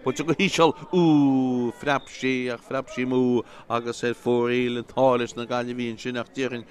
but go híseal frapsí mú agus fóréil an tális na Gaillimh sin nach tíochain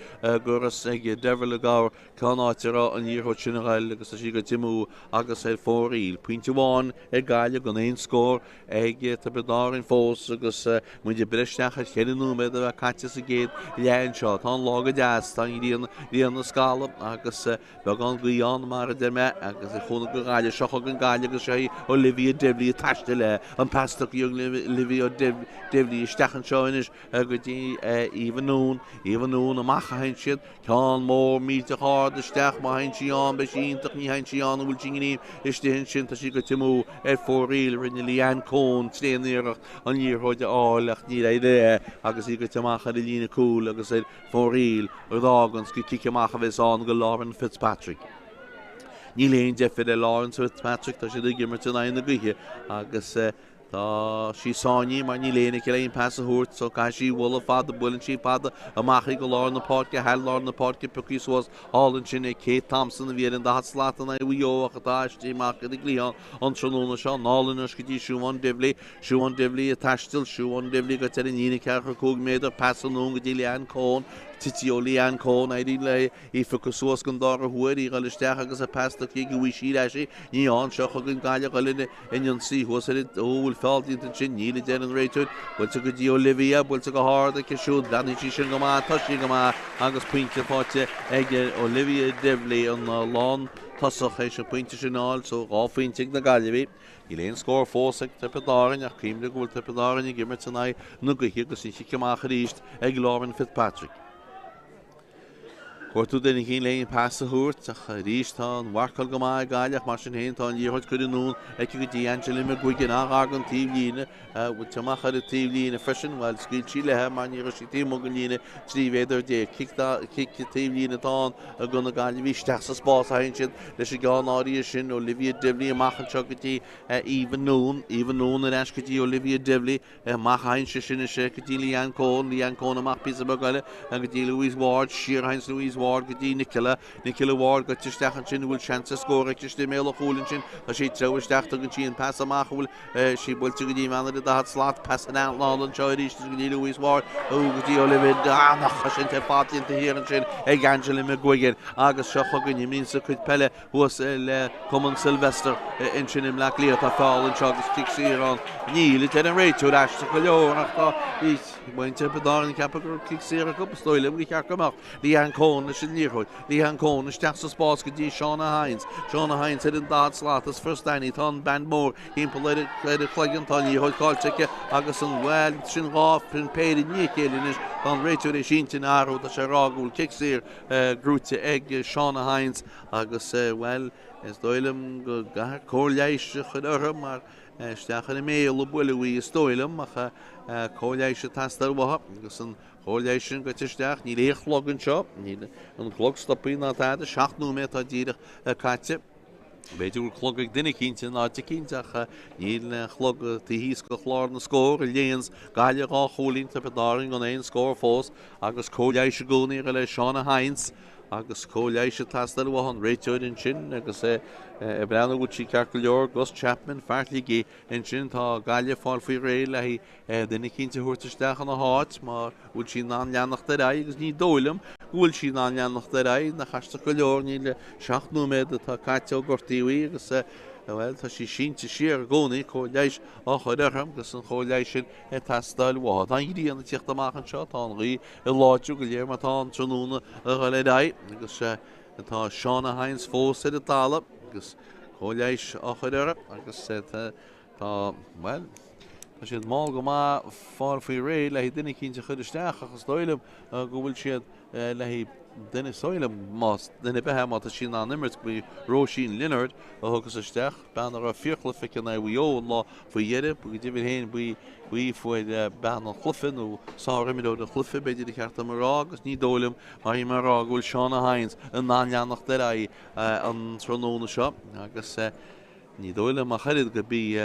goras ag derbhar le gabhar cánáitirá an íorthóid sin gail agus sí go timú agus fóréil. Puinte bháin Gaillimh go éon scór ag tabedáin fós agus muide bristeach chéanú me a caite sa géad leann seo. Tá lága deas tá líon na scala agus beagán Guián mar a derme agus chuna go Gaillimh seocha an Gaillimh agus sé Olivia Devlí taiste le an pastach Olivia Devlí stechan seoinis go dtí Ívanún amach hain siad ceán mór míte hád isteach má hain sián be síntaach ní hain sián bhfuil tíní istíhann sin tá sí go timú fóréil rinne líon cón sléaníireach an íorthóide álaach ní ré agus í go teach a lína cúil agus fóréil ar dágans go ciceach a bheitán go Lauren Fitzpatrick. Ní léon defid Lauren Fitzpatrick tá sé gimmar tuna na guthe agus tá sí sáinní mar ní léana go léon pas a thuirt so cai sí bhla fad bulann sí fada amachí go Lauren na páirce heil Lauren na páirce pucí suas hálann sin Kate Thompson a bhíar an da slátan a bhuiíoach a táistí mach a glíán an tróna seo nálanas go dtí siúán Devlí a taistil siúán Devlí go tar nína ceachar cóg méidir pasan nó go dtí leann cón tití ó líon cón a dí le í fucha suas gon dá a thuair í gáilisteach agus a pasta í go bhí sí lei sé ní an seocha gon Gaillimh go linne inon sí bhfuil fáiltíonnta sin níla déan an réiteúid bhfuilte go dtí Olivia bhfuilte go háda ceisiú daní sí sin go má toisí go má agus puinte fáte ag Olivia Devlí an lán tasach éis puinte sináil so gáfuintig na Gaillimh. I léon scór fósaigh tapedáin ach cíimde go bhfuil tapedáin i gimmar tana na guthe agus sí ciceach a ríist ag Lauren Fitzpatrick. Cuirtú déna chin léon pas a thuirt ach ríist tá an bharcail go má Gaillimh mar sin héon tá an díorthóid chuidirnún ag go dtí Angelina Guigan ach an tíomhlíne bhfuil teach ar a tíomhlíne freisin bhil scíil sí lethe mar ní sí tímo go líne tríhéidir dé cic tíomhlíne tá a gona Gaillimh isteach sa spás a hain sin leis i gáin áirí sin Olivia Devlí amachchan seo go dtí Ívanún ar eis go dtí Olivia Devlí amach hain sin sé go dtí Líon Cón amach pí a gaile a go dtí Louise Ward siar hains Louise Ward go dtí Nicola Ward go tisteachan sin bhfuil seansa scóra tiste méle chúlann sin a sé treuisteach an sin pass amach bhfuil sí builte go dtí manna da slát pass an outlálan seo ríiste go dtí Louise Ward ó go dtí Olivia nach sin te fátíonnta híann sin ag Angelina Guigan agus seocha go nímín sa chuid peile thuas le Cumann Sylvester in sin im le líocht a fáil an seo agus tic Ciarán níla te an réiteú eiste go leornach tá buinte bedáin cepa gur clic Ciarán go stoilm go cear goach Líon Cón sin níorthóid Líon Cón isteach sa spás go dtí Shauna Hines ar an dad slátas first daine tá an band mór impa leidir chléigean tá níorthóid cáilte agus an bhil sin gáf prin péidir ní céalanis tá an réiteú é síntin áú a sé rágúil cic Ciar grúte ag Shauna Hines agus bhil is dóilm go cóirléise chud ortha mar steachan méal builehí stoilm ach cóirléise tastal bhatha agus an cóirléis sin go tisteach ní léchloggan seo ní an chlog stoppaí ná táide 7 mé tá díireach caite beidir chlog ag duine cínte náte cínteach níl chlog híos go chlár na scór i léons Gaillimh á cholín tapedáin an éon scór fós agus cóirléise gúnaí le Shauna Hines agus cóirléise tastal bhathan réiteúid in sin agus breanna bhúil sí cear go leor Gus Chapman feartlaigí in sin tá Gaillimh fáil faoi ré le duine cínte thuirtaisteach an na háit mar bhúil sí ná leannach de ra agus ní dóilm bhfuil sí ná leannach de ra na chaiste go leor ní le 7 méad tá caite ó gortaíhaí agus bhfuil tá sí sínte siar gcónaí cóirléis á chuid ortham agus an cóirléis sin tastal bhatha. Tá íríonna tíocht amachchan seo tá an rí i láitiú go léir mar tá an tróna a chuile dá agus tá Shauna Hines fós a tála agus cóirléis á chuid ortha agus tá bhil tá siad má go má fáil faoi ré le duine cínte chuidisteach agus dóilm go bhfuil siad le duine soilm más duine bethe má a sin an imirt go Roisin Leonard a thugus isteach ben ar a fiochla ficin na bhuió lá faoi dhéidir go dtíbhir héin buí foiid ben an chluffin ó sáimidó an chlufi beidir cheart amrá agus ní dóilm má hí marrá bhfuil Shauna Hines an ná leannach de ra an tróna seo agus ní dóilm a cheirid go bí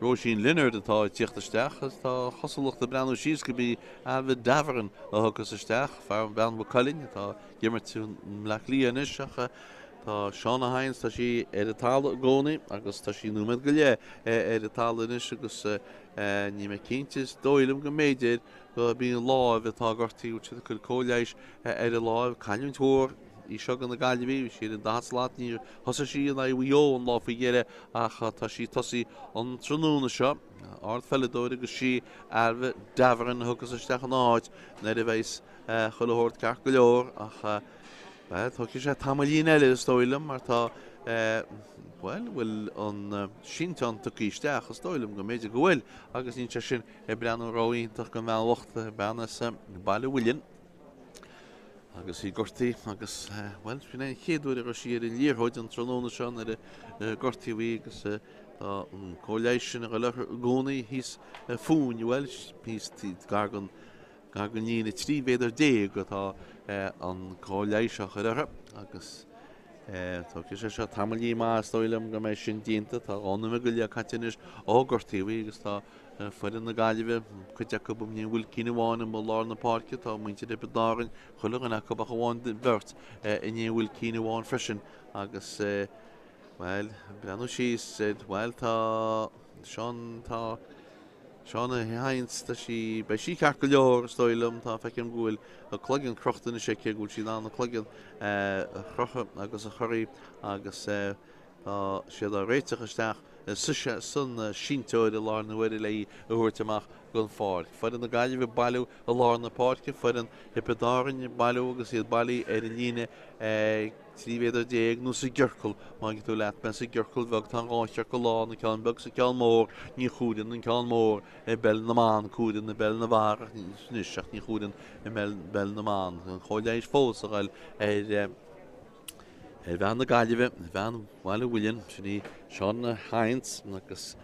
Roisin Leonard atá tíochtasteach agus tá chosalachta breanú síos go bí bheith daharan a thugus isteach fear an ben bhcalinn tá gimmar tú le líonis ach Tá Seán Hines tá sí ar a tal gcónaí agus tá sí númad go le ar a tal inis agus ní me cintas dóilm go méidir go bíon láimh atá gortaí úte chu cóléis ar a láimh caiim túir í seo an na Gaillimh sí an dáslát ní thosa sí na bhío an lá faoi gheire ach tá sí tosaí an trúna seo ard felladóir agus sí arbh dahran thugus isteach an áid na a bheits chulathirt ceart go leor ach tá sé tamlín eile is dóilm mar tá bhfuil an sinteán tuíisteach a dóilm go méidir go bhfuil agus ní sin i breanú ráíintach go bhealhachta bena bailile bhfuilin agus í gortaí agus bhfuil finna chéadúir a siar i líorthid an tróna seán ar gortaí bhí agus tá an cóléis sin go lethir gcónaí hís fún bhfuil hís gargan nína trí féidir dé go tá an cóléiseach ar agus tá sé tamlí más dóilm go méid sin dínta tá anna go le caiinis ágortaí agus tá fuidir na Gaillimh chuide go ní bhfuil cinehháin mo lá na Páirce tá muinte de bedáin chulagan go bháin bhirt i ní bhfuil cinehháin freisin agus bhil breanú síos bhil tá Seánna Hines tá sí bei sí ceart go leor stoilm tá feicim gúil a clogan crochtainna sé ché gúil sí ná na clogan chrocha agus a choirí agus siad a réiteach isteach suise sun sínteoid a lá na bhfuir le uhuiirteach gon fáil. Fuidir na Gaillimh bailú a lá na Páirce fuidir hipedáin bailú agus iad bailí ar an líine trí féidir déag nó sa ggheorcail má tú leat ben sa ggheorcail bheh tá gáisteach go lá na ceann beg sa ceann mór ní chúdan na ceann mór i bell na mán cúdan na bell na bhar níiseach ní chúdan i bell na mán an choiléis fós a gáil bhean na Gaillimh bhean bhile bhfuilin sinní Seán Hines agus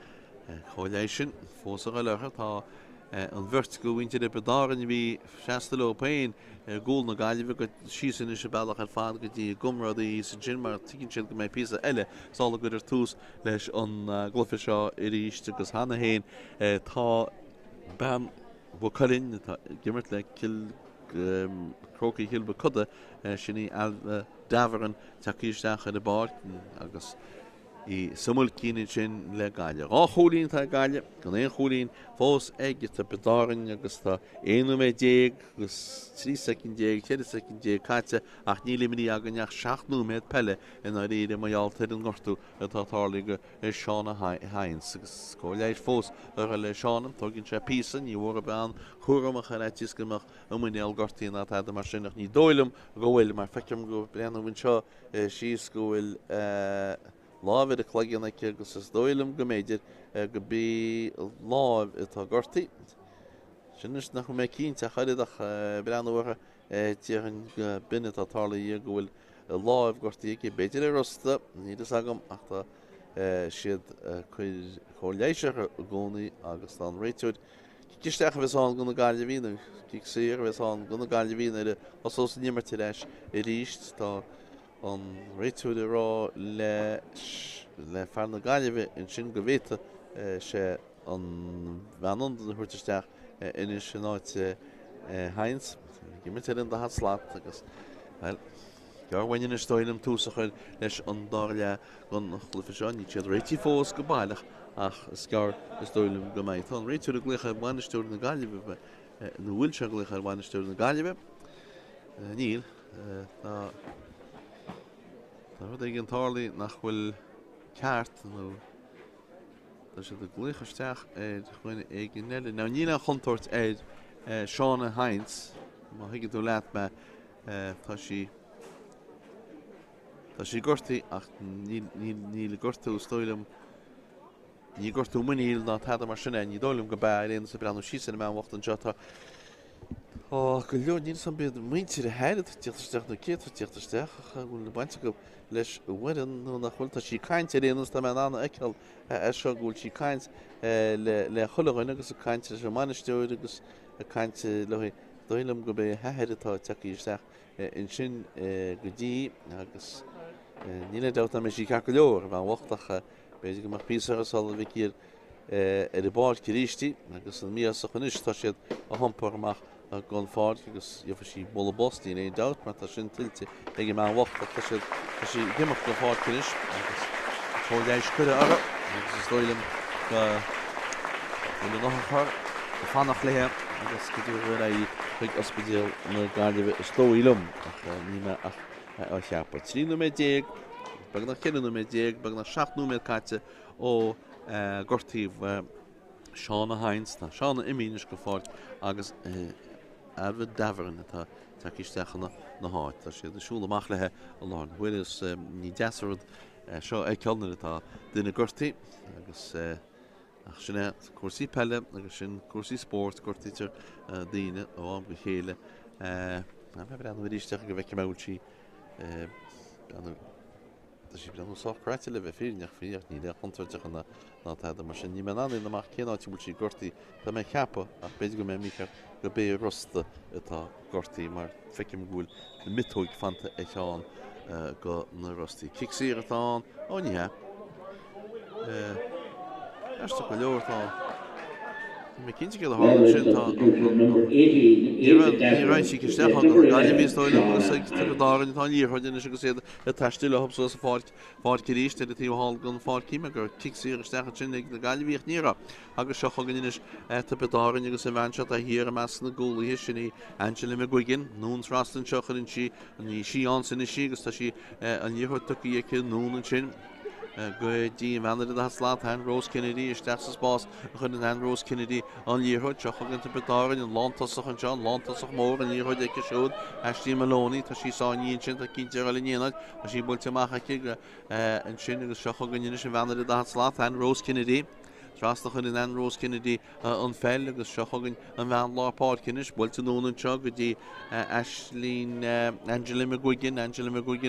choiléis sin fós a gáil tá an bhirt go bhainte de bedáin bhí 60 lopéin gúil na Gaillimh go sísan is bailach ar fád go dtí gumrádaí san sin mar tuiginn sin go méid písa eile sála go ar túús leis an glufa seo i ríist agus hána héin tá ben bhcalinn gimmert le crocaí hilba cuda sinní dahran takeíisteach ar a bar agus í sumul cíine sin le Gaillimh. Rá cholín tá Gaillimh gan éon cholín fós ag tá bedáin agus tá 1 agus 3 4 caite ach ní limí aganneach 6 méid pelle in a réide maialtaid an gortú atá tálaige Seán Hines agus cóléis fós ar le Seánam tuginn sé písan ní bhór bean churamach a réitis gomach muineal gortaí na tá mar sinnach ní dóilm go bhfuil mar feicim go breanúhain seo síos go bhfuil láimh a chloigeanna agus is dóilm go méidir go bí láimh atá gortaí. Sin is nach mé cínte chaideach breanúha tíann binne tátála í go bhfuil láimh gortaí ag béidir a rosta ní agam ach tá siad chuir choléiseach gcónaí agus tá réiteúid. Cisteach a bheitán gona Gaillimh cí séar bheitán gona Gaillimh ar osós nimmartí leis i ríist tá an réiteúid rá le fear na Gaillimh in sin go bhhéta sé an bheanon na thuirteisteach inis sin áit Hines gimmert an de slaat agus Gearhhaine is stoilm túsa chuil leis an dáile gan chlufa seo ní siad réití fós go bailach ach scar is stoilm go méid. Tá réitú a glucha bhainisteúir na Gaillimh nó bhfuil se glucha bhainisteúir na Gaillimh níl Tá ag an tálaí nach bhfuil ceart nó tá sé do gluchaisteach chuine ag an eile. Ná ní nach chuntóirt Seán Hines má hiigh tú leat me tá sí gortaí ach ní le gortaú stoilm ní gortaú muíl ná tá mar sinna ní dóilm go beir réon sa breanú sísan me bhacht an jota go leor ní san bead muintir a heidir tíochttasteach nó céirtíochttasteach bhfuil na bainte go leis bhaidan nó nach chuilta sí caiinte réanús tá me anna eiceil seo gúil sí caiint le chulaghine agus a caiinte se manisteúir agus a caiinte le dóilm go bé headtá teíisteach in sin go dtí agus níle dáta me sí cear go leor bhe bhachtach béidir go mar písar sal bhícíir ar i báil ciríistí agus an mías a chunis tá siad a hampar amach gan fád agus ifa sí bolla bostí é dat mar tá sin tiltte ag má bhacht tá sí gimach go fád cinis agus fóiléis chuide ara agus is dóilm go nachchar go fannach léthe agus go dú ra chuig ospidéal na Gaillimh is dóilm ach ní me á cheappa. Trí nó mé déag, bag na chéan nó mé déag, bag na 7 nó mé caite ó gortíomh Seán a Heinz, tá Seán a imínis go fád agus Arfa Davern tá isteach na háit. Tá sé desúla amach lethe a láin. Bhuiil is ní deasarad seo ag ceanna atá duine gortaí agus ach sinna cuasaí Peile agus sin cuasaí Spórt gortaítear daoine ó am go chéile. Me breanna bhríisteach go bheice meúiltí tá sí breanú sáchráite le bheith féneach fíocht ní le chuntaideach na táda mar sin ní me anna amach céanáití bhúltí gortaí tá mé cheappa ach beidir go mé mícha go bé rosta atá gortaí mar feicim gúil le mitóig fanta ag teán go na rostaí. Cicsíar atá ó níthe. Eiste go leor tá mé cinnte go hála sin tá ní raid sí cisteach an go Gaillimh stoilm agus ag tubadáin tá níorthaidine agus éad le taistil le hopsa sa fád ciríiste a tíomháil gon fád cíime gur cicsíar isteach sin ag na Gaillimh níra agus seo chuganis tubadáin agus a bhainse a hir a meas na gúlaí sinna Gaillimh Guigin nún trastan seochann si ní sí an sin sí agus tá sí an níorthaid tuí ag nún sin go dtí bheanad a slát Hen Rose Kennedy isteach sa spás a chun an Hen Rose Kennedy an líorthaid seocha an tubadáin an lántasach an John lántasach mór an líorthaid ag siúd Ashley Maloney tá sí sáíonn sin a cinnte eile níanaid a sí builte amach ag an sin agus seocha gan sin bheanad a slát Hen Rose Kennedy Trasach an Hen Rose Kennedy an Peil agus seochagan an bhean lápád cinis builte nún an seo go dtí Aislín Gaillimh Guigin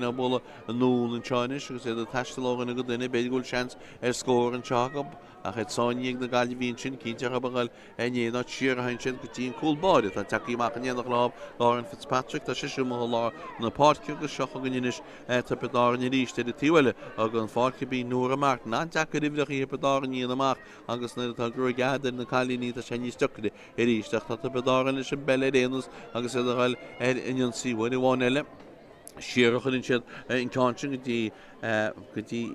a bolla an nún an seáinis agus é a taisteágan a go duine beidir gúil seans scór an teagab ach het sáinnig na Gaillimh sin cinnte a bagáil néad siar a hain sin go dtí an cúlbáide tá takeíach an éanach láb Árann Fitzpatrick tá siisiú lá na Páirc agus seochagan inis tubadáin i ríiste de tíhile agus an fáce bí nuair amach ná teacha ribhleach í tubadáin íon amach agus na tá grú gadan na chalíní a sé ní stochide i ríisteach tá tubadáin is an beile réanús agus é bhil inon síhain i bháin eile siarachan in siad in cáintin go dtí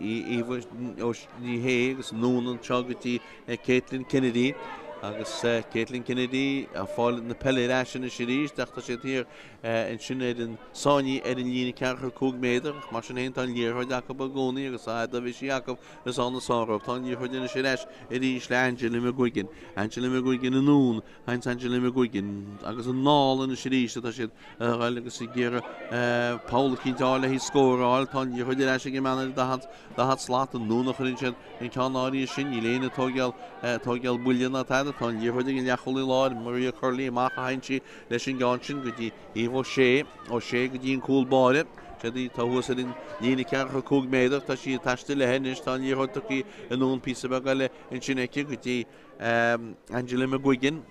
ní hé agus nún an seo go dtí Caitlin Kennedy agus Caitlin Kennedy a fáil na Peile sin na siríis deachta sé tír in sin an sáí an lína cearcha 2 méidir mar sin héon tá líorthaid Jacob a gcónaí agus a bhí sí Jacob is an na Sáróh tá líorthaidina sé leis i ríis le Gaillimh Guigin a nún haint Gaillimh Guigin agus an náil in na siríis tá siad gail agus i ggéire Paul Cintála hí scóráil tá líorthaid leis go mena da slát an núna chuinn sin in ceanáí sin í léana tógeal builíanna táda tá líorthaid an leacholí láir Maria Curley amach a haintí leis sin gáin sin go dtí ó sé go dtí an cúlbáide sé tá thuas in lína cearcha 2 méidir tá sí taiste le henis tá líorthaí an nún písa begaile in sin eice go dtí Gaillimh Guigin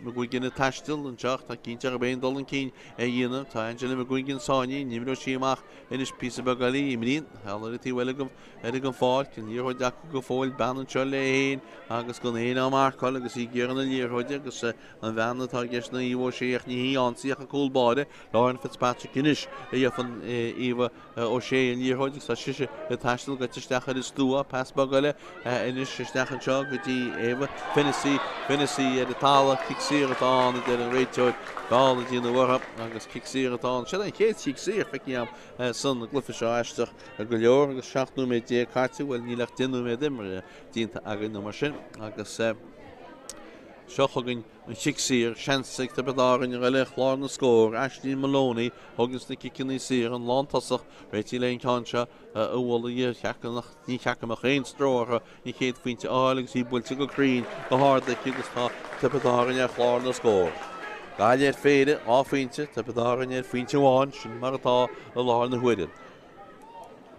a taistil an teach tá cinnte a béon dul an cín a dhéanamh tá Gaillimh Guigin sáinní níimró síach inis písa begailí imríon heallar tíhile gom ar an fáil cin líorthaid deacha go fáil ban an seo le héin agus go éon amachil agus í ggéaran na líorthaide agus an bheanna tá gceis na íh séach ní hí ansaíach a cúlbáide Árann Fitzpatrick inis a dhéfan íh ó sé an líorthaide tá siise a taistil go teisteach is stúa pas begaile inis isteach an seo go dtí Finnessí a tála cicsíar atá de an réiteid gála dtíana bhartha agus cicsíar atá sé an chéad cicsíar feici am san na glufa seo eisteach a go leor agus 7 nó mé dé caite bhfuil nílach duine mé dimre dínta agan nó mar sin agus seochagan an cicsíar seansaigh tubadáin ar eile chláir na scór Ashley Maloney agus na cicinní sír an lántasach réití leon cáinse a bhla ní cheacamach réon strótha ní chéad faointe álagus í builte go crín go háda agus tá tubadáin ar chláir na scór. Gaile ar féide áfaointe tubadáin ar faointe bháin sin mar atá a láir na huiide.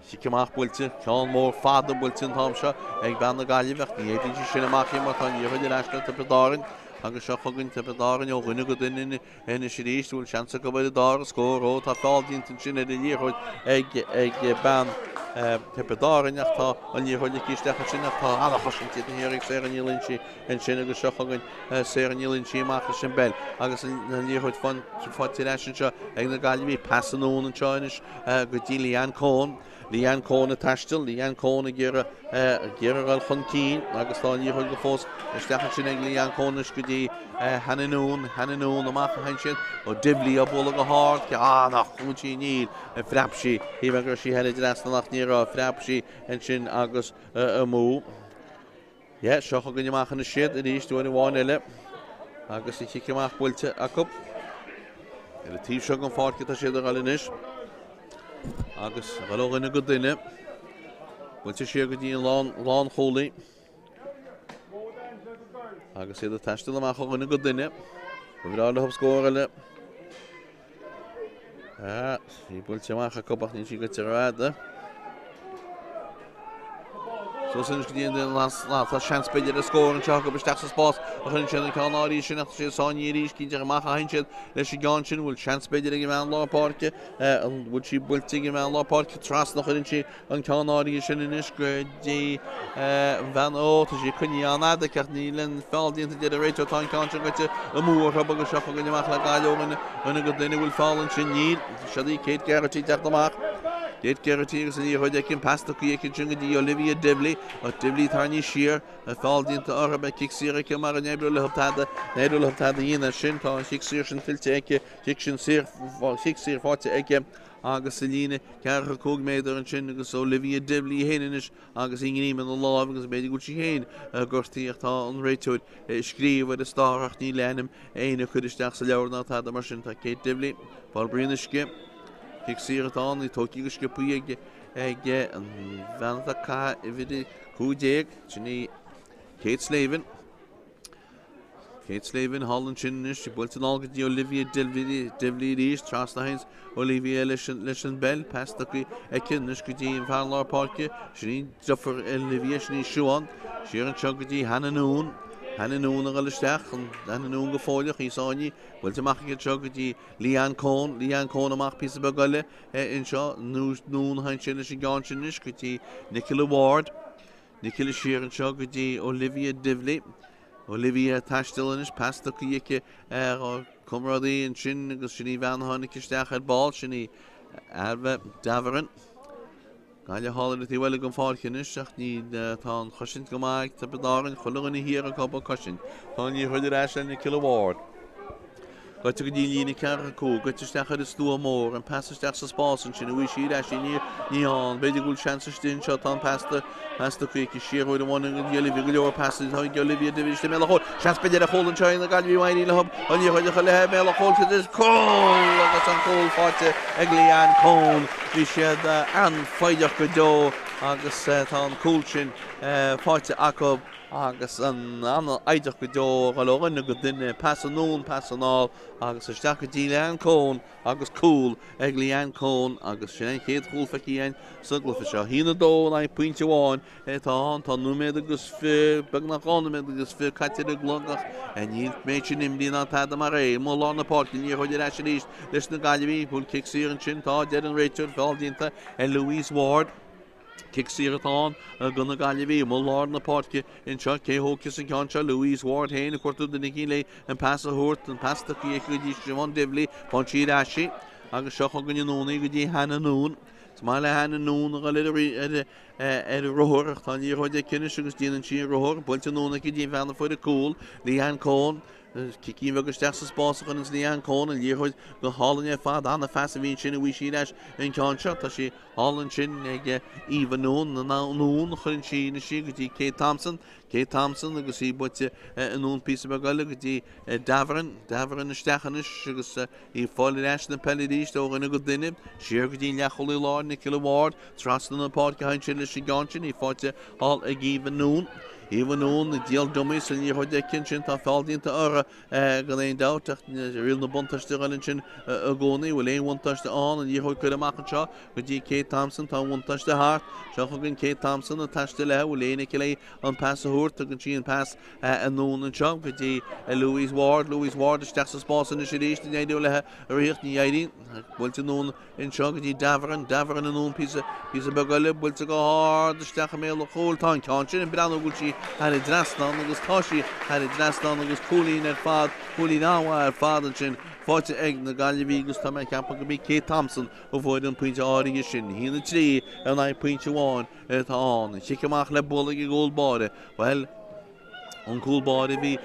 Si cymach bwylte, Sean mór fada bwylte yn Tom seo ag ban na Gaillimh ní éidir sin amach mar tá níorthaid leis na tubadáin agus seo chugann Tiobraid ó rinne go duine ina siríist bhfuil seansa go bhfuil dar scór ó tá fáildínta sin a líorúid ag ban Tiobraid tá an líorúid cíisteach sin tá anna chosintí hirig sé an ílinn si an sin agus seo chugann sé an ílinn si amach sin bell agus an líorúid fan fátíéis seo ag na Gaillimh passanún an teáinis go dtí Líán Cón Líán Cón a taistil, Líán Cón a ggéar chun cín agus tá líorúid go fós isteach sin ag Líán Cónis go dtí Hananún amach a hain sin ó diblí a bóla go háart nach chutí níl a freapsí hí gur sí heile drasna nach ní a freapsí an sin agus a mú. Seo chugann amach na siad a ríist dúin bháin eile agus i chiice amach builte acu. A tíb seo an fáce a siad a gáilinis agus galóganna go duine builte sé go dtí lán cholaí agus iad a taistil amach chuganna go duine go bhrála hab scóir eile í builte amach a cupach ní sí go Tiobraid so sin go dtíon lá seans beidir a scóir an teach go beisteach sa Spás a chun sin an cánáirí sin nach sé sáinní ríis cíntear amach a hain sin leis i gáin sin bhfuil seans beidir ag bhean lá Páirce bhfuil sí builte ag bhean lá Páirce tras nach chun si an cánáirí sin inis go dtí bhean tá sé chuine anada ceart ní len fáildínta de a réiteo tá cáinte goite a múór agus seo chugann amach le gaiileogan ina go duine bhfuil fáiln sin níl siadaí céad geartí teach amach Déad geartí agus í chuide cin pastaí ag sin go dtí Olivia Dibley ó Dibley tarní siar a fáildínta ortha be cicsíra ce mar an nebrú le haptáda dhéana sin tá cicsír sin filte aice cicsír fáte aice agus sa líne cearcha cóg méidir an sin agus Olivia Dibley héanais agus ingníim an lá agus beidir go sí héin gurtaíochtá an réiteúid scríomh a stáracht ní lenim éana chuidisteach sa leabhar ná tá mar sin tá Kate Dibley Paul Brínasce Cicsír atá í tóí go scipaí ag an bheanta cá i bhíidir cúdéag sinní Kate Slavin Holland sin is built an ágad dí Olivia Dibley ríis tras na hains Olivia leis an bell pastaí ag cinnis go dtí an bhean lá Páirce sinní dufar Olivia sinní siúán siar an seo go dtí Hananún a gáilisteach an Hananún go fáileach í sáinní bhfuil amach go seo go dtí Líán Cón amach pí be gaile in seo nún hain sin leis an gáin sin is go dtí Nicola Ward Nicola siar an seo go dtí Olivia Dibley Olivia taistilanis pastaí aice cumrádaí an sin agus sinní bheanhanna isteach ar báil sinní Alba Davern Gaile hála tí bhfuil go fáilcinis ach ní tá chosint go maiid Tiobraid chulaganna hir a coppla cosint tá ní chuidir eis le Nicola Ward Goite go dtí lína cearcha cú goiteisteach ar is stúa mór an pastaisteach sa Spás an sin bhui siad eis ní an beidir gúil seansastín seo tá pasta chuig siarúid amháin an Gaillimh go leor pasta tá Olivia Dibley le mé chóil seans beidir a chóil an tein na Gaillimh mhaí le hub an ní chuide chu le mé chóil is cóil agus an cóil fáte ag Líán Cón bhí siad an faideach go dó agus tá an cúil sin fáte acu agus an aideach go dó gáilóganna go duine passanún passanáil agus isteach go dtí Líán Cón agus cúil ag Líán Cón agus sin chéad chúil feicíon suglafa seo hína dó na puinte bháin tá núméid agus bag nach gánaméid agus fi caiitead a glogach a ní méid sin imdí ná taide mar ré mó lá na Páirce ní chuidir eis ríist leis na Gaillimh bhfuil cicsír an sin tá dead an réiteúir fáildínta Louise Ward Cicsír atá gona Gaillimh mó lá na Páirce in seo céthóchas an ceann seo Louise Ward héanana cuairtú den nig le an pasathirt an pastaí go dtí Siobhan Dibley fan siad eisi agus seo chugann nónaí go dtí Hananún má le Hananún a le ar rothach tá ní chuide cinnis agus díanaan si rothach builte nóna go dtí bheanna fuid a cúil Líán Cón Cícín agus teach sa Spásach an Líán Cón an líorchuid go hálanne fad anna feasa bhíon sin a bhí siad eis an ceann seo tá sí hálann sin ag Ívanún na nún chuinn si na si go dtí Kate Thompson agus í buite an nún pí be gaile go dtí Davern isteachanis agus í fáil eis na peilidíist ó rinne go duine siar go dtí leacholaí lá Nicola Ward trasna na Páirce hain sin leis gáin sin í fáte hall ag Ívanún Even on deal dummies and you hold the kitchen to fall into going out real no buntash the religion agoni will aim one touch the on and you hold good a macacha with Kate Thompson to one touch the heart Shocking Kate Thompson attached the level will aim on pass the hurt to continue and pass a known and chunk with Louis Ward the Texas boss in the Shadish the idea rehearsed the idea well to known in chunk the Davern and known piece of Bagale will to go hard the Stachamail the whole time conscious and Brano Gucci had a dress down the Toshi had a dress down the cooling at Fad cooling now Father Chin fought the egg the Gaillimh to make up to be Kate Thompson avoiding point origin he in the tree and I point you on at on Chikamach le bully gold body well on cool body vi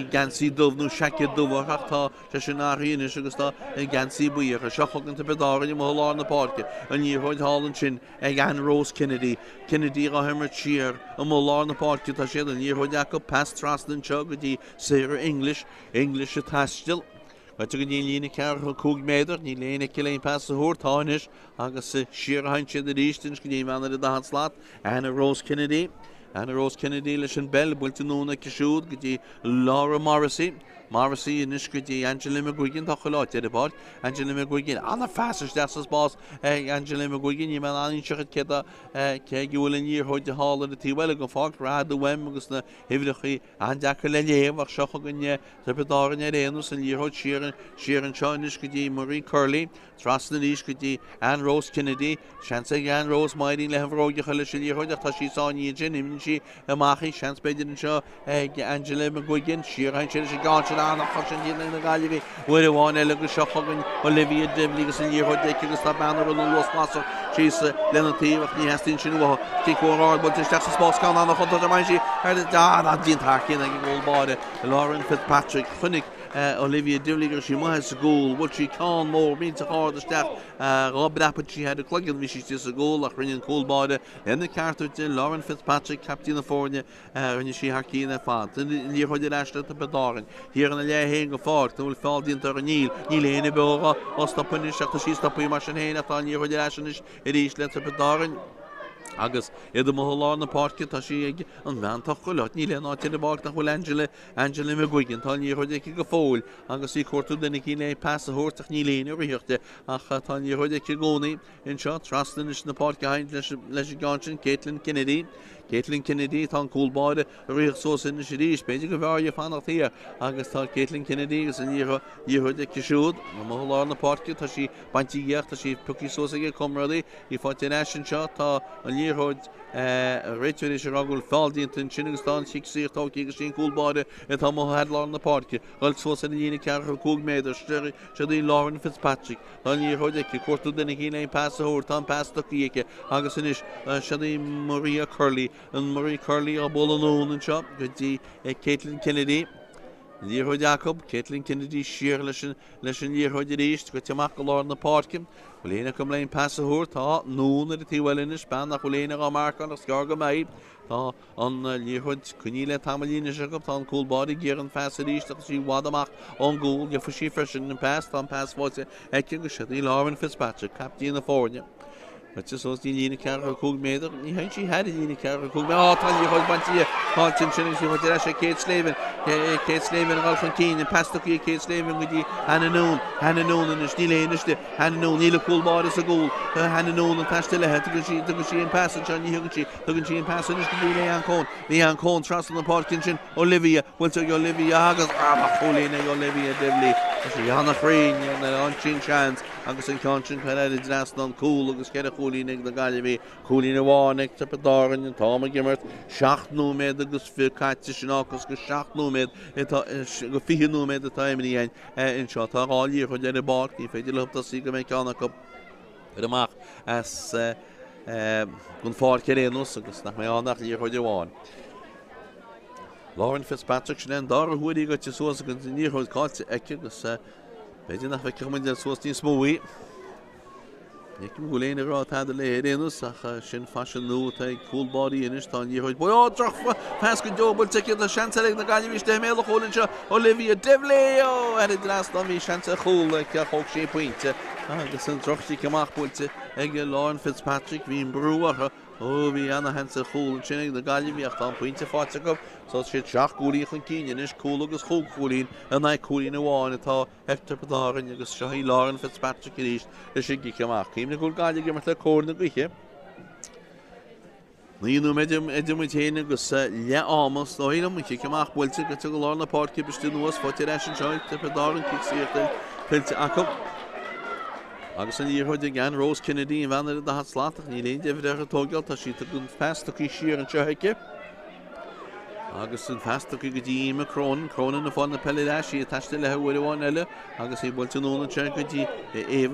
gansi dov no shakke dov harta shashnari in shugusta gansi buyer shachogn te bedar in mohlar na park and you hoid halen chin again Rose Kennedy rahammer cheer and mohlar na park ta shed and you hoid jakob pass trust and chugdi Sarah English attached still But you can lean a cook matter, you lean a killing pass the hort harnish, agus sheer hunch the distance, can you man the dance slot, and a Rose Kennedy, Lishan Bell, Bultonona Kishud, get Laura Morrissey in Nishkiti, Angela McGuigan, Tocholot, the board, Angela McGuigan, and the fastest that's boss, Angela McGuigan, you man, Shirk Keta, Kegul and year, hold the hall of the tea, well, go fog, rad the Wemgus, Hivri, and Jacqueline, or Shokogan, the Pedar and Erenus, and year hold Sheeran, Shaw, Nishkiti, Marie Curley, Trust the Nishkiti, and Rose Kennedy, Chance again, Rose Mighty, Levro, Yahalish, year hold that she saw Nijin, Imchi, Machi, Chance Bedin Shaw, Angela McGuigan, Sheeran, she got Ciarán choshin in the Gaillimh with a one elegant shocking Olivia Devligas and Year they can stop banner on the lost master she's Lenati of the Hastin Chinua take one hard but the Texas boss can on the Hunter the Manji and that didn't hack in a goal body Lauren Fitzpatrick Hunnick Olivia Devligas she might have goal what she can more means a hard the staff Rob Rappert she had a clog and she's just a goal like running cold body and the cartridge Lauren Fitzpatrick captain of Fornia when she hacky in the fat and you heard the last at the Bedarin here in the hang of fort will fall into a Neil in a Bora or stop punish after she stopped your machine at you heard the last it is let's a Bedarin Agus the mohlar na park ta she an man ta cholat ni le na te de bak ta hol Angela McGuigan ta ni hode ki go fol agus si kortu de ni ne pass the horse ni le over hirte ach ta ni hode ki goni in shot trust in the park behind les Johnson Caitlin Kennedy tan cool body real source in the shirish page go var fan of here agus ta Caitlin Kennedy is in you hode ki should mohlar na park ta she banti yer ta she puki source ge comrade if for the national shot ta year hood Rachel is Ragul Faldi in Chinnistan 6 year talk you cool body at Homo had on the park also said the car cook made a Shadi Lauren Fitzpatrick on year hood ki kortu den hine pass or tan pass the kieke agus finish Shadi Maria Curley and Marie Curley a ball and shop good Caitlin Kennedy Year hood Jacob Caitlin Kennedy sheer listen year hood the east got Mark on the park Lena come lane pass the hort noon at the well in the span that Lena mark on the scarga made on Yearhood Kunile Tamalina Jacob on cool body gear and fast at east she Wadamak on goal you for she fresh in the past on pass what's Ekin Lauren Fitzpatrick captain of Fornia but just was the Lena Carver cook made she had a Lena Carver cook tell you hold bunch here Martin Shillings you want Kate Slavin and Ralph Keen and pass the Kate Slavin with the Hannah Noon and the Stile in the Hannah Noon Neil cool body is a goal Hannah Noon and pass the head to go she and pass and Huguchi and pass and Leanne Cohn trust on the Parkinson Olivia will take Olivia Hagas Olivia Devley Yana Freen and the launching chance agus an conscience had it last on cool agus get a coolie nig the Gaillimh coolie na war next up a Árann and Tom Gimmert shacht no med agus fi catch agus go shacht no med it go fi no med the time in in shot all year for the ball if it love to see go make on a cup the mark as gun for Kerenos agus nach me annach year for the one Lauren Fitzpatrick then dar who he got to so as near hold caught agus Beidir nach feiceach de suastín smóí. Nícim go léana rá tá le héréanus ach sin fashion nó tá cool body inis tá níhoid boy drach fas go dobal take the chance na Gaillimh de méle cholin se Olivia Devley at the last on me chance cool like a hawk shape point agus an drochtí cemach pulte ag Lauren Fitzpatrick hín brúach ó bhí anna hensa chúil sinnig na Gaillimh tá pointe fáte go so sé teach cúlí chun cíine is cúil agus chúlín a na cúlín bháin atá Hector Pedárin agus Seoí Láran Fitzpatrick ríist is sé gice amach cíim na gúil Gaillimh mar le cór na gcuiche. Níú méidir téine agus le ámas nóíile mu cice amach bhfuilte go go lána Páirc beistú nuas fáte éis an seoid Pedárin ciíirta pilte acu. Agus an íorthaide gan Rose Kennedy in bheanna a hat sláach ní léon déhir tógeal tá sí gon festaí siar an tehaice. Agus an festaí go dtíime Cronan na fána pelle sí a taiiste le bhfuil eile agus é bhfuilte nóna te go dtí éh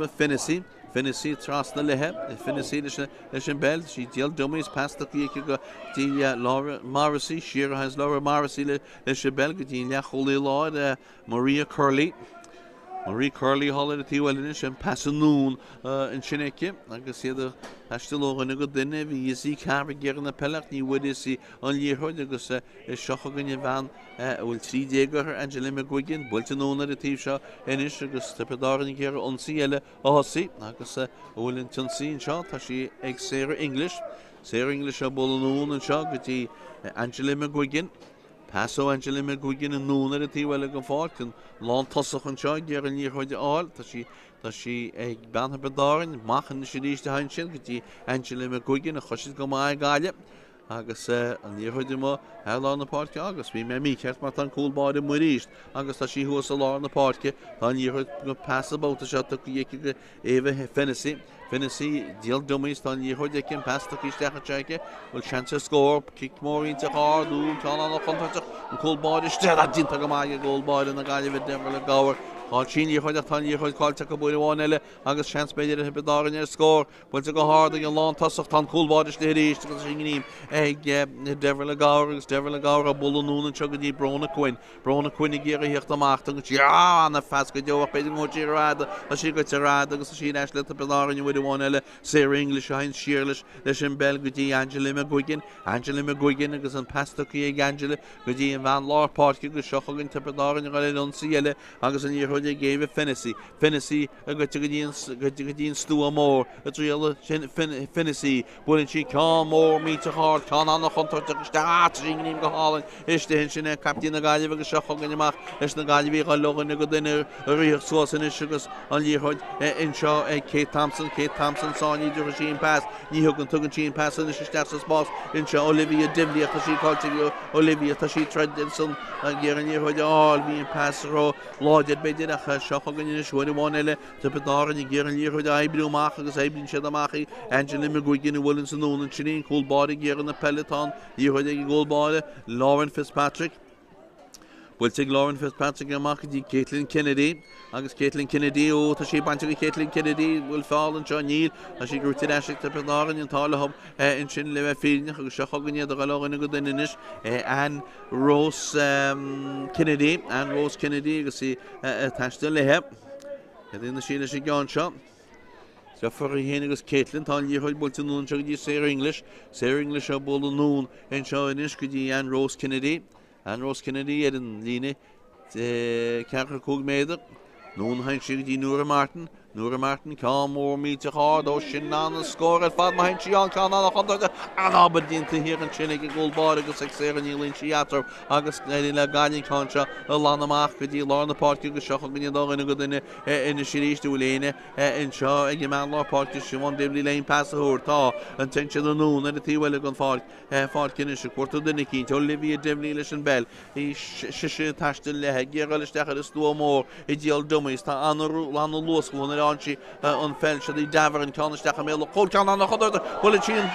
Finnessí tras na lethe Finnessí leis an bell sí díal dummies pestaí go dtí Laura Morrissey siar has Laura Morrissey leis an bell go dtí le cholí láid Maria Curley Holland a tíhfuilin sin passanún in Sinneice agus siad eistelógan go duine bhí isí cabh ggéar na pellach ní bhfuid isí an líorthaid agus is seocha gonne bhean bhfuil trí déagair Gaillimh Guigin builte nóna a tíobh seo inis agus Pedárin ggéarionsaí eile a thosaí agus bhfuil an tionsaí seo tá sí ag séir English a bolún an seo go dtí Gaillimh Guigin. Paso Gaillimh Guigin an núna a tíhfuil go fáilt an lán tosach an seo ggéar an líorthaide áil tá sí ag Babhta Pedárin machchan na sé ríiste hain sin go dtí Gaillimh Guigin a choisiid go mai Gaillimh agus an líorthaide má heán na Páirc agus bhí mé mícheart mar an cúlbáide mu ríist agus tá sí thuas a lá na Páirce tá an líorthaid go pasa Babhta seo go dhéice go éh Finnessí díal dummies tá líorthaide cin pasta isteach teige bhfuil seanse scór kick móríonnta háú tá an chuntach an cúlbáide stead a dínta go mai ggóilbáide na Gaillimh deimar le gáhar Tá sin líorthaide tá líorthaid cáilte go buí bháin eile agus seans beidir a Pedárin ar scór bhfuilte go háda an lán tasach tá cúlbáide le ríist agus sin gníim ag deimar le gáhar agus deimar le gáhar a bolúna teo go dtí Brona Quinn i ggéar a hiocht amach agus na fes go deoch beidir mótí ráda a sí go ráda agus sí eis le a Pedárin bhfuid bháin eile séir English a hain siirlis leis an bell go dtí Gaillimh Guigin agus an pastaí ag Angela go dtí an bhean lár Páirc agus seochagann Pedárin go leionsaí eile agus an íorthaide géibh Finnessí a go dtíon stú mór a tríal Finnessí bhfuiln sí cá mór míte hart cá anna chuntarta agus táíníim go hálainn iste hin sinna captíí na Gaillimh agus seochagann amach leis na Gaillimh a logan go duine riíoch suasan is agus an líorthaid inseo ag Kate Thompson sáí idir sin pass ní thugann tugann sin pass is steach sa spás inseo Olivia Dimley a sí cáilte Olivia tá sí Tredinson a ggéar an líorthaide áil bhí an pass rá láidead beidir a seochagann in siúin bháin eile tá Pedárin i ggéar an líorthaide ebliúach agus eblin siad amachí Gaillimh Guigin bhfuiln san nóna sinnéon cúlbáide ggéar na pelletán líorthaide ag ggóilbáide Lauren Fitzpatrick bhfuilte Lauren Fitzpatrick amach dtí Caitlin Kennedy agus Caitlin Kennedy ó tá sé bainte go Caitlin Kennedy bhfuil fáil an seo níl a sí grúte eisiach tá Pedárin an tálathb in sin le bheith féineach agus seochagann iad a gáilóganna go duine Ann Rose Kennedy agus sí taiste lethe dtína síle sé gceann seo so for héana agus Caitlin tá líorthaid bhfuilte nún seo go dtí séir English a bhfuil nún in seo inis go dtí Ann Rose Kennedy ar an líne ceachar cúg méidir nún hain si go dtí Nuair Martin cá mór míte hád ó sin ná scóir fad hain si an cá ná chuntarte an aberdínta hir an sinnig go ggóilbáide agus ag séir an ílíonn siatar agus le Gaillimh cáinse a lánamach go dtí lá na Páirc agus seochagann dóganna go duine ina siríistú léine in seo ag meán lá Páirc si bhain déimlí léon passaúir tá an tinse an nún ar a tíhfuile an Páirc cinine se cuairta duine cínt Olivia Dimley leis an bell í si taiste lethe ggéar leisteach is stú mór i díal dummies tá anna luascúna ansi an fel se í davar an cánisteach mé có cean anna chodorta bhfuil sin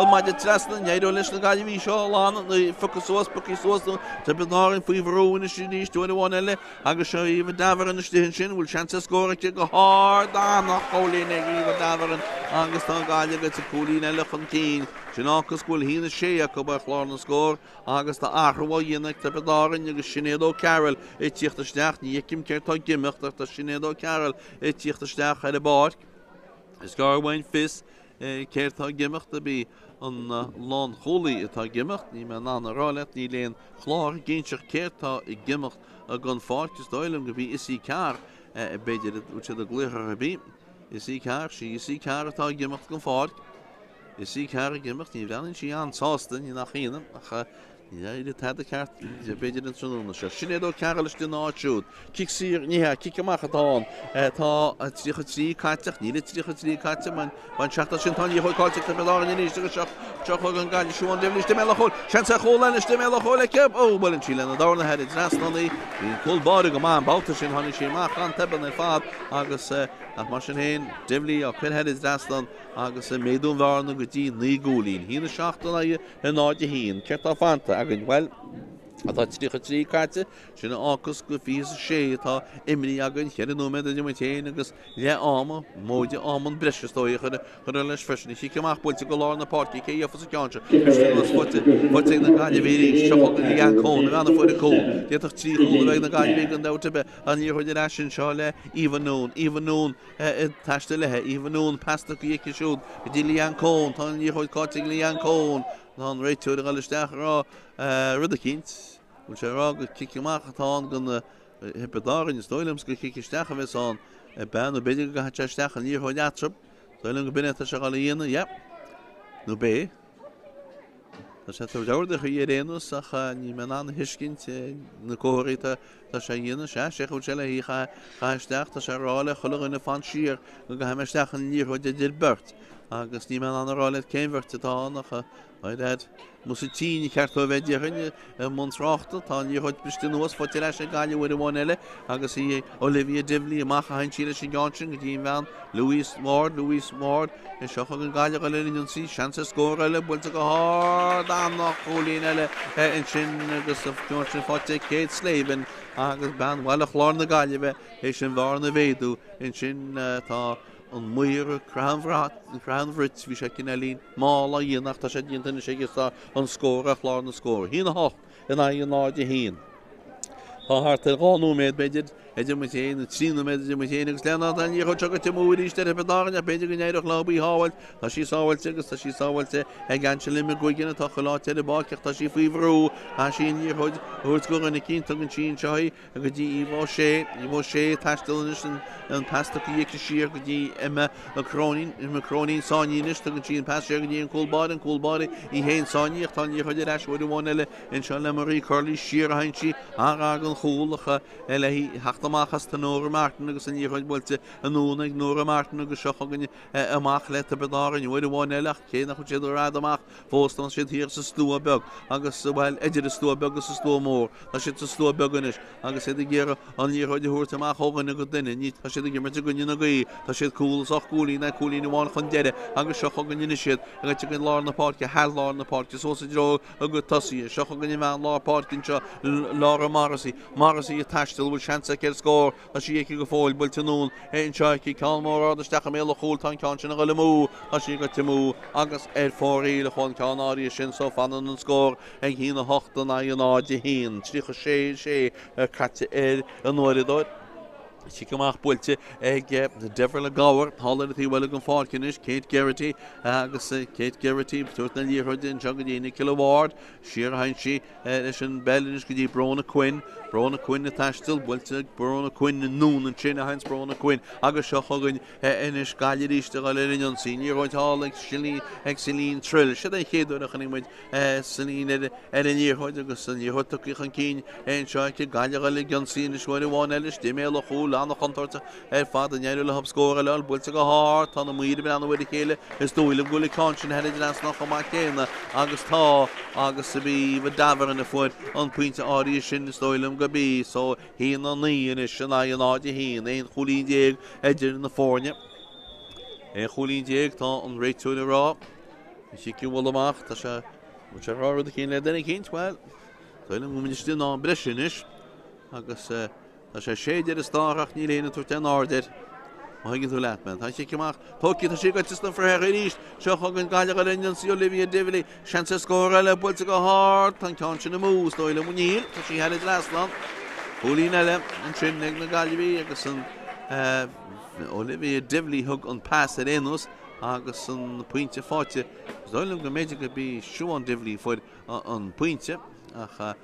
maidir trasna néidir leis na Gaillimh seo lána focusúas tá Pedárin faoi bhróin is sin níosúine bháin eile agus seo íomh davar an istíhann sin bhfuil seansa scóirte go háir dána cholína íomh davaran agus tá Gaillimh go cúlín eile chun cín sin áchas bhfuil hína sé a go chláir na scór agus tá ahrahá dhéanaach tá Pedárin agus Sinéad Carroll i tíochttasteach ní cim ceirtá gimimecht tá Sinéad Carroll i tíochttasteach ar a Páirc is garbhain fis ceirtá gimimecht a bí an lán cholaí atá gimimecht ní me ná rálet ní léon chláir géintseach ceirtá i gimimecht a gan Páirc is dóilm go bhí isí cear beidir úte a gluchar a bí isí cear atá gimimecht gan Páirc is ik haar gemaakt niet dan in aan saasten in nach heen ach ja dit had de kaart je beetje het zo'n onderstel Sinead Carol's de naartje kijk hier niet kijk maar gedaan het zich het zie kaart niet het zich het zie kaart man schacht dat dan je kaart ik heb daar in is er schach gaan gaan je gewoon de stem al goed chance goal en stem al goed ik heb oh wel in Chile en daar had het naast dan die kolbare man Babhta sin han is maar gaan hebben en vaat agus at machine heen Divli of quit had het naast dan agus meedon waren go die nie goalin hier schacht dan je en naadje heen kert af aan again well atá trí caite sinna ácas go fí sé tá imí agan chead nóid a dimitéin agus le ama móide amman breistóí chu leis feisina sí ceach builte go lá na páircí cé dhéfa a ceanse fuite na gaiile bhí seach an cón anna fuir a cón déach trí bheith na gaiile an dáta be an ní chuidir eis sin seo le íhanún taiiste lethe íhanún pasta go dhéice siúd go dtí líon cón tá ní chuid cáte líon cón ná réitú a gáilisteach rá rud a cinint und sé rá go ciiciach atá gan hippedáin is dóilms go ciicisteach a bheits an ben ó beidir go hateisteach an níor atrap dóilm go binine se gála dhéana ja nó bé Tá sé deirde chu dhéréanús ach ní me an hiiscint na cóirí tá sé dhéana sé chu se le hí chaisteach tá sé rála chola fan siar go go haisteach an níor idir burt agus ní me an rála céimhirte tá nach Oed, moest het zien, ik heb het wel weer monstrachten. Dan je gaat bestaan was voor de rest gaan je weer one elle. Agus hier Olivia Divli, mag hij Chile Shiganchen, die van Louis Ward. En zo gaan je alleen in zien, chances scoren elle, bolte gehard dan nog goalin elle. En Chin Gustav Johnson voor de Kate Slaven. Agus ban wel een de galje we, is een warne wedu. En Chin ta an muire Craobh vi sé cinna lín mála dhéanaach tá sé dionanta sé tá an scór a chlár na scór. Hína hocht in a náide hín. Tá hart a gáú méid beidir idir mu chéana tríú méid idir mu chéanagus lena an í chu go múíiste a bedáin a beidir go néidir lábí háhail tá sí sáhailte agus tá sí sáhailte ag gan se limime goigeanna tá choláte a báceach tá sí faoihrú a sin í chuid go na cí tugann sin seoí a go dtí íhá sé taistilnis an pasta go dhéice siar go dtí imime a crónín sáínis tugann sin pasir go dtí an cúlbáid í héon sáíocht tá í chuidir eis bhfuil bháile in se le marí curlí siar a hain si an chúlacha le hí Achtamachas tan Nóra Martin agus an íorhaid builte an núna ag Nóra Martin agus seochagan amach le a bedáin uair bháin eileach cé nach chu séidir rád amach fóstan siad hir sa stúa beg agus bhfuil idir a stúa beg agus sa stúa mór tá siad sa stúa beganis agus sé ggéar an íorhaid thuirt amach hógan go duine ní tá siad gimar gunine na gaí tá siad cúlas ach cúlí na cúlín bháin chun deire agus seochagan ine siad agus tu gan lá na páirce heall lá na páirce sósa dro a go tasí seochagan i bhean lá páircin seo lá Marasí a taistil bhfuil seansa ceir scór a sí éici go fáil builte nún éon seoici calmór a steach mé le chúiltáin ceán sin a go le mú a sí go timú agus fóí le chun ceán áí sin so fanan an scór ag hína hochtan a an áide hín trícha sé caite an nuiridóid sí goach builte ag na defar le gáhar hála a tíhfuil an fácinis Kate Garrity agus Kate Garrity tuairt na líorthaid in teag go dhéana kiloward siar hain si leis an bellinis go dtí Brona Quinn na taistil builte Brona Quinn na nún an sin a hains Brona Quinn agus seo chugann inis gaiiríiste go le an síníorhaid hála ag silín trill si é chéadú a chunig silín an íorthaid agus an íorthaach an cín éon seoici gaiile le gan sína suir bháin eile stimé le chúil an chutarta fad an éile le hab scóra le builte go háart tá na muide an bhfuil chéile is dóileh gola cá sin heidir las nach má céna agus tá agus sa bí bh dahar an na fuid an puinte áí sin is dóilm go bí so híon an níon is sin an áide híon éon cholín déag idir na fórne é cholín déag tá an réitú na rá si bhil amach tá se rá a chéine le denna cinint well dóilm go ministí ná breisinis agus Tá sé séidir is stáach ní léana tú ten áidir haigin tú leatmen. Tá sé ceach tóci tá sí go tisna fréir ríist seo chugann gaiile go rinnean sí Olivia Divli seansa scóir eile builte go háart tan ceán sin na mús dóile muníl tá sí heidir Laslan Púlín eile an sin ag na Gaillimh agus an Olivia Divli thug an pass a réanús agus an puinte fáte dóilm go méidir go bí siúán Divli fuid an puinte ach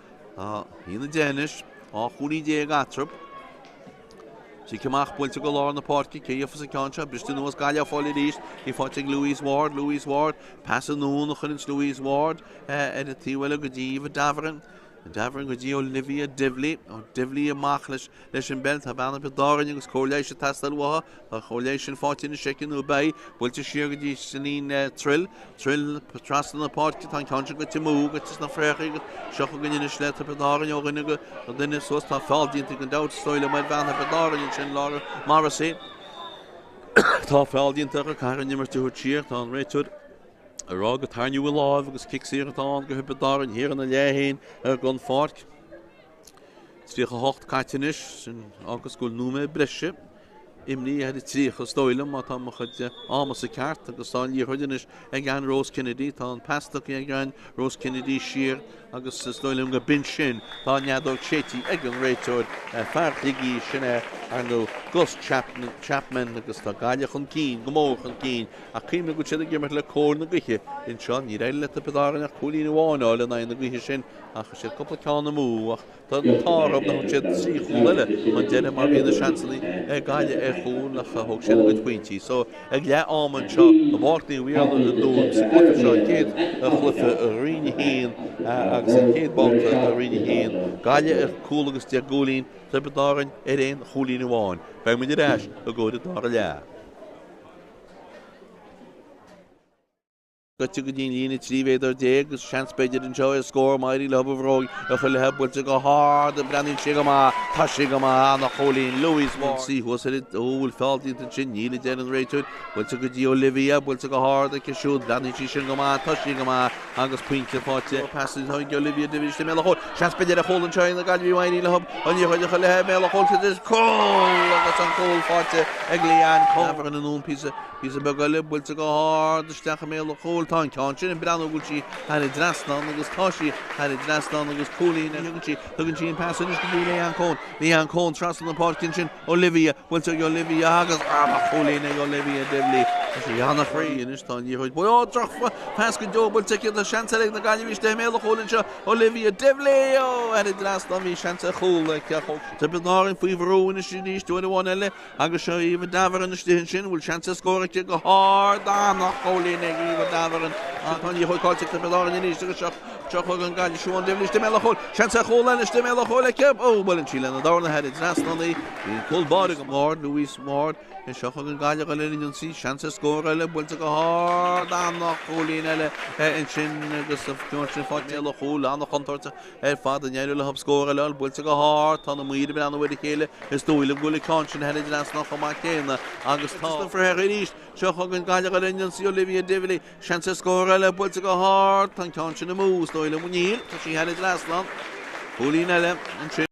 hína déanais á chuúí déag atrap Si cymach bwynt o golor yn y porci, ceif as y contra, Bristol Nws Gaillimh ffoli rhys, I ffotig Louise Ward, pas y nhw'n ochr yn Louise Ward, y tiwel o gydyf y Dafran. Davern go Olivia Divley amach leis an belt a banna bedáin agus choléis tastal wa a choléis fátin shekin u bay bulte siar go dí sanin trill patrastan na party tan country go timu go tis na frechi shoch go in slet bedáin o gonne go den so sta faldint go dout stoile met banna bedáin sin lager marase tá faldint a kar nimmer to cheer tan retud a rag a tarniu will love agus kicks here at on go bedáin hier an le heen gon Páirc Stríoch a hocht caitinis sin agus go núme brise imní had tríoch a stoilm a tá mo chud amas a ceart agus tá ní chuidinis ag gan Rose Kennedy tá an pastach ag gan Rose Kennedy siar agus stoilm go bin sin tá neadol chéti ag an réitúir feartigi sinna an go Gus Chapman agus tá Gaillimh an cín gomóch an cín a cíime go siad gimmer le cór na gwiche in sean ní réile a bedáin a cholín bháináil an na gwiche sin a chu siad coppla cána mú ach tá tárab na siad sí chuile an déine mar bhíon na seansaí Gaillimh chuún nach a thug siad go twintí so ag le áman seo a bhachtaí bhíal a dún sa glufa seo céad a chlufa a riine híon agus a céad Babhta a riine híon Gaillimh cúil agus tí gúlín sa bedáin éon cholín bháin Beim muid reis a ggóda dar le. Gotti go dín lína trívéidir déag gus seanspéidir an seo a scór mairí le bhróg a chu le hebúilte go hád a brenin si go má tá si go má nach cholín Louise Ward sí huasaid óhfuil fáiltíint an sin níla déan an réitúid bhfuilte go dí Olivia bhfuilte go hád a ceisiúd brenin si sin go má tá si go má agus puinte fáte passin thaig Olivia divíiste mé chóil seanspéidir a chólan seo na Gaillimh mairí le hub an chuide chu le mé le chóilte is cóil agus an cóil fáte ag líon cóhar an nún písa begaile bhfuilte go hád isteach mé le chóil tá sin an brean gúiltí had i drasnán agus táisií had i drasnán agus cólín a thugann sí an passan is go bhí Ní an cón trastan an Páircin sin Olivia bhfuilte Olivia agus cholín ag Olivia Divley Anna Free in tá ní chuid buá drochfa pas go dó bhfuilte a seansa na Gaillimh iste mé le chólinn seo Olivia Divley had i drasnán hí seansa chóla ceachó Tá bedáin faoi bhróin is níos dúine bháin eile agus seo íomh Davern an stihin sin bhfuil seansa scóirte go hád nach cholín ag íomh Davern Anton you call it the Bedáin in East Chuck an Gaillimh Siúan Divley iste mé le chóil seansa chóla iste mé le chóil ceap well in Chile na dána had it's nationally in Colbard go Ward Louise Ward in Chuck an Gaillimh le in sí seansa scóra le bhfuilte go hád nach cholín eile in sin agus sin fáte le chóil an chutarta fad an neanú le hab scóra le bhfuilte go hád tá na muide be an bhfuil chéile is dúile gola cáin had it nas nach má céna agus tá fréir ríist Chuck an Gaillimh le in sí Olivia Divley seansa scóra le bhfuilte go hád tan cáin sin na mús dóile muníl tá sí had it last long cholín eile an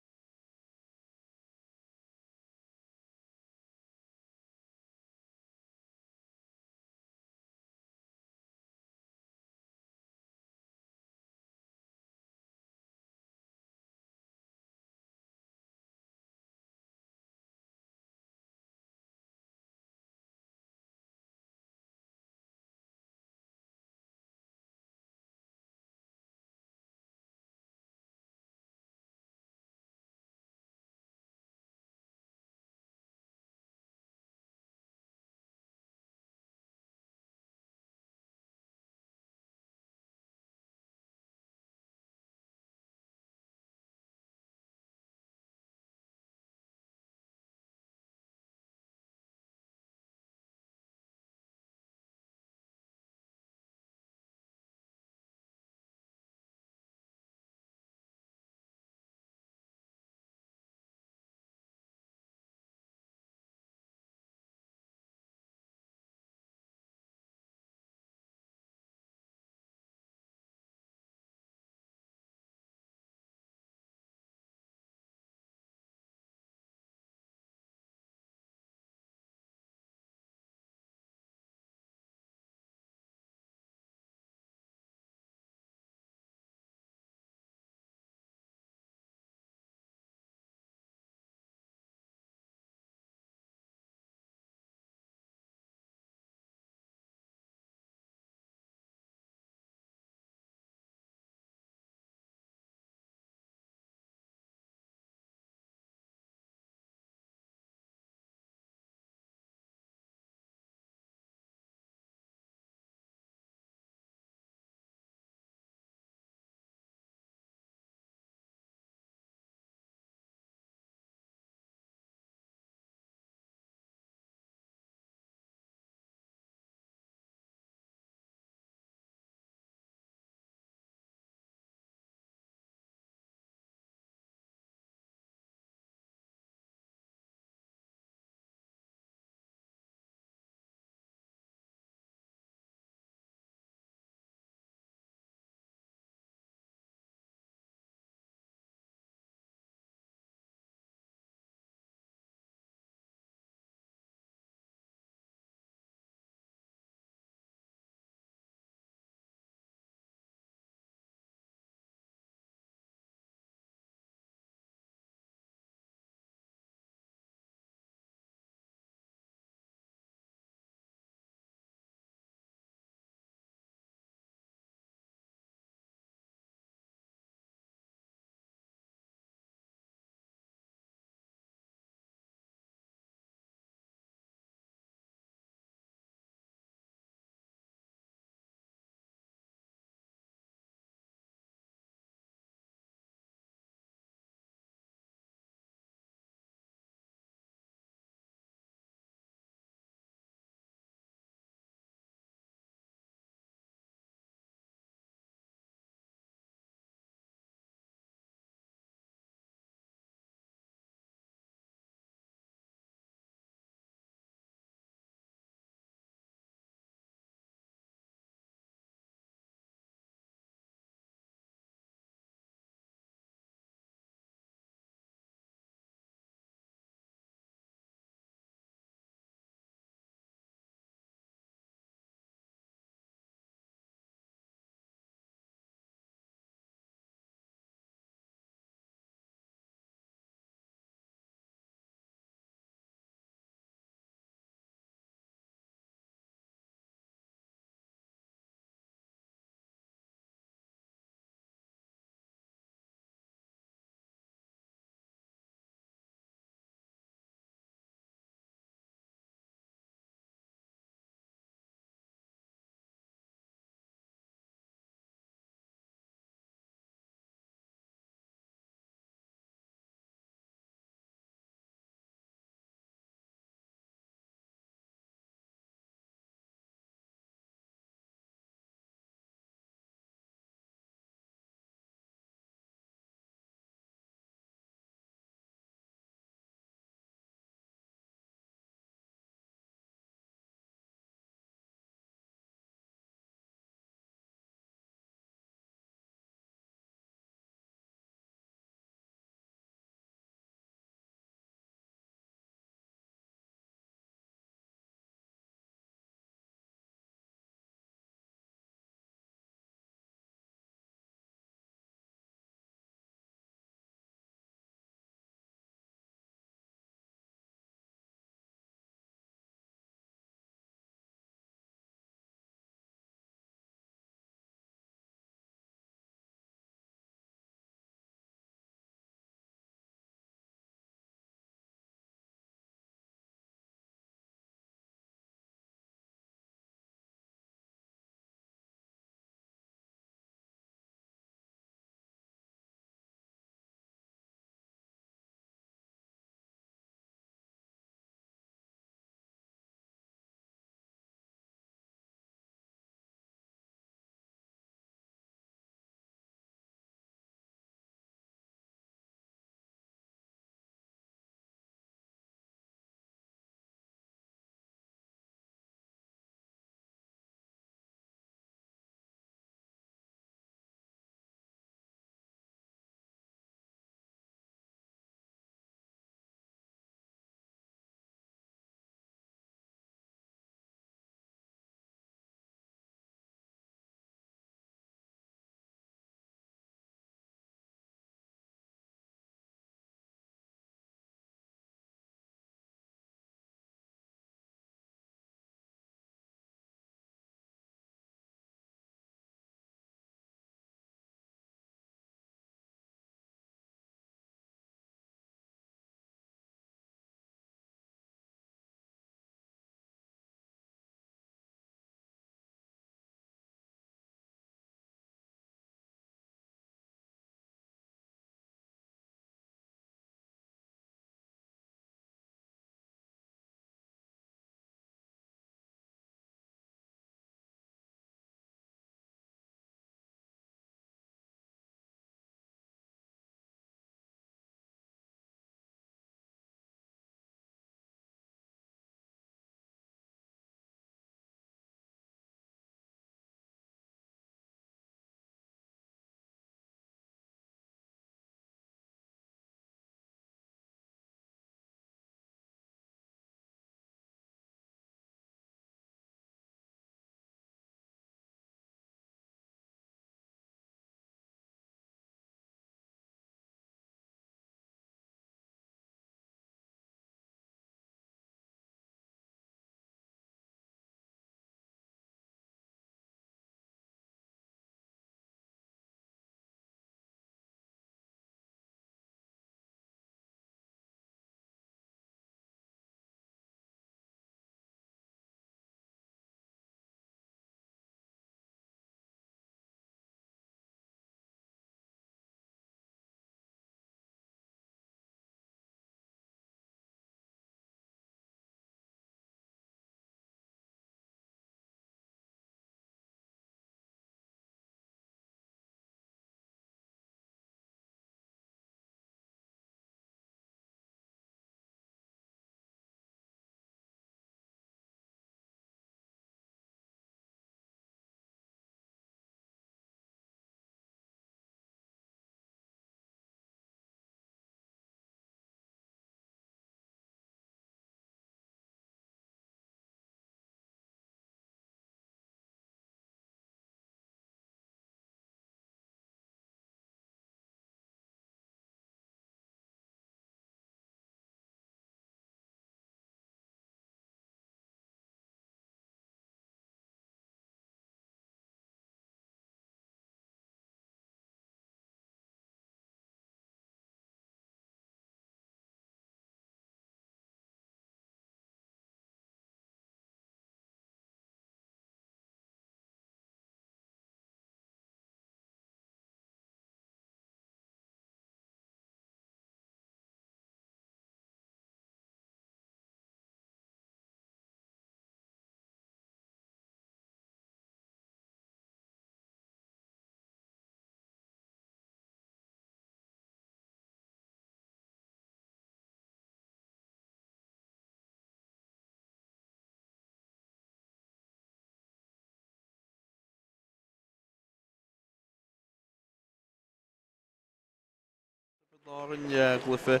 Árann glufa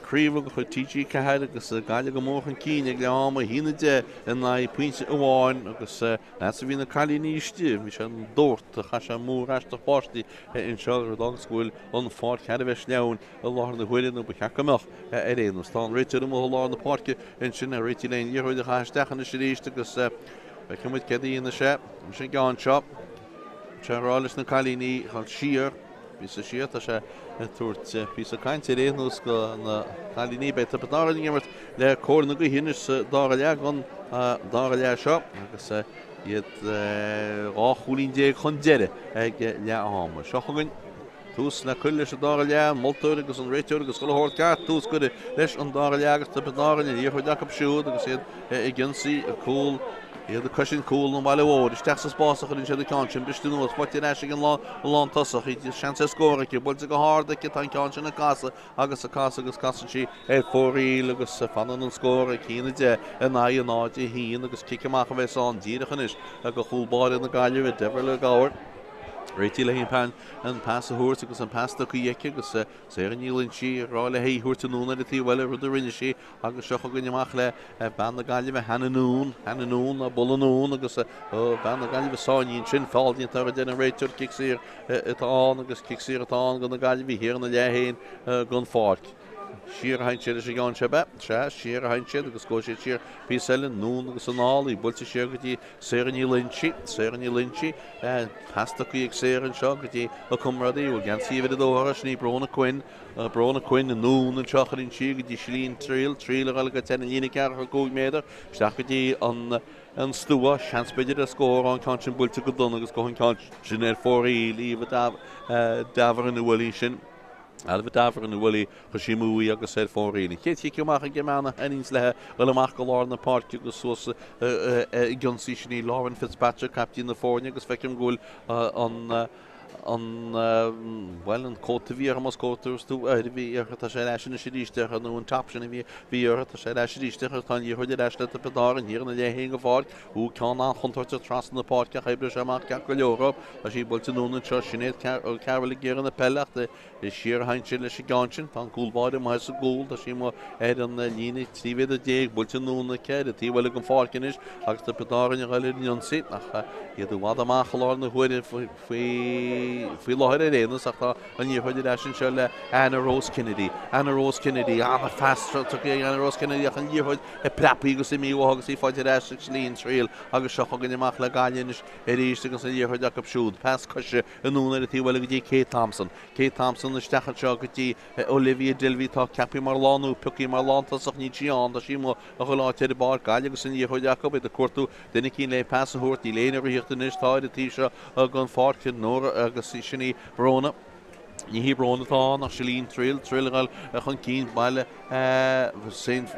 Craobh go chuid TG ceithre agus Gaillimh go mórchan cíine ag leáma hína de in na puinte amháin agus nas a bhí na cailí níostí bhí sé an dúirt a cha sé mór eiste páistí in seo ar dagscúil an fád chead bheith leann a láthar na huiilin ba cheacameach réanús tá réitear am lá na páirce in sin a réití leon dhearúid a chaisteachchan na siríiste agus bheith cumid cedaí na sé sin gáin seo terális na cailíní chail siar Bhí sa siad a sé tuairt bhí sa cainte réanús go na cailíní be tá Árann gimmart le cóir na go hinis dá gan dá seo agus iad rá chúlín dé chun deire ag le háma. Seo chugann tús na chuil leis a dá moltúir agus an réiteúir agus go háir ceart tús go leis an dá agus tá Árann í chuid leach siúd agus iad i gginsaí a cúil Iad a cussin cúil nó bailile óir, is teachsa spásach in siad a cáin bristú nó spotí eisi an lán tasach, í seansa scóra cí builte go háda cí tá cáin na casa agus a casa agus casan si fóríil agus fanan an scóra cína de a náid a náid i híín agus ciceach a bheith an díirichan is a go chúlbáir na Gaillimh a debar le gáir. Réití le hín an pass a thuirt agus an pasta go dhéice agus sé an nílann si rá le hí thuirt anúna a tí bhile rud a rinne si agus seo go gneach le ban na Gaillimh hananún a bulanún agus ban na Gaillimh sáíonn sin fáilíonn tar a den réiteúir cicsír atá agus cicsír atá go na Gaillimh hir na lehéin gon Páirc. Siar haintsead is gáin sebe, siar haintsead agus go sé siar píselin nún agus an álaí, builte siar go dtí séir linchi, pasta go ag séir an seo go dtí a cumradaí bhfuil gan siomh a dóhara sní brona cuin an nún an teacharinn si go dtí slín tríl a go ten lína cear go 2 méadar, steach go dtí an stúa seanspeidir a scór an cáin sin builte go donna agus go an cáin sin fórí líomh dafar in na bhfuilí sin. Alfa dafar yn wili chymwy agus said fóríní. Cé tí ciach a gemána einins lethe bhfuil amach go lá na Páirc agus suas gionsaí sin í Lauren Fitzpatrick captain na fórne agus fecim gúil well an cóta bhí ar mas cótas tú bhí tá sé leis na siríisteach an an tap sin bhí tá sé leis siríisteach tá í chuidir leis le pedáin hir na léhé go bháil ú ceán an chuntáirte tras na Páirc a chebre semach ceach go leorab a sí builte núna tro sinnéad cearbhfuil ggéar na pellacht is siar haintse leis gáin tá gúlbáide mai sa gúil a sí má an lína tríhéad a déag builte núna ceir a tíhfuil go Páircinis agus tá pedáin a gaile nionsaí iad bhd amach lá na huiir fí láthir réanús ach tá an níorchuidir leis sin seo le Anna Rose Kennedy anna festra tu Anna Rose Kennedy ach an níorchuid i prepaí agus i míú agus í fáidir leis slíon tríal agus seo chugan amach le Gaillimh i ríiste agus an níorchuid ach siúd pas coise anúna a tíhfuil go dtí Kate Thompson na stechar seo go dtí Olivia Dilby tá ceapí mar lánú pucí mar lántas ach ní tíán a sí má a chu láteir bar Gaillimh agus an níorchuid ach be a cuatú duna cín le pas a thuirt í léanaar riachtanis táid a tí seo a gan Páirc nóra agus sinní brona. Ní hí brona tá nach silín tríil a chun cín baile St.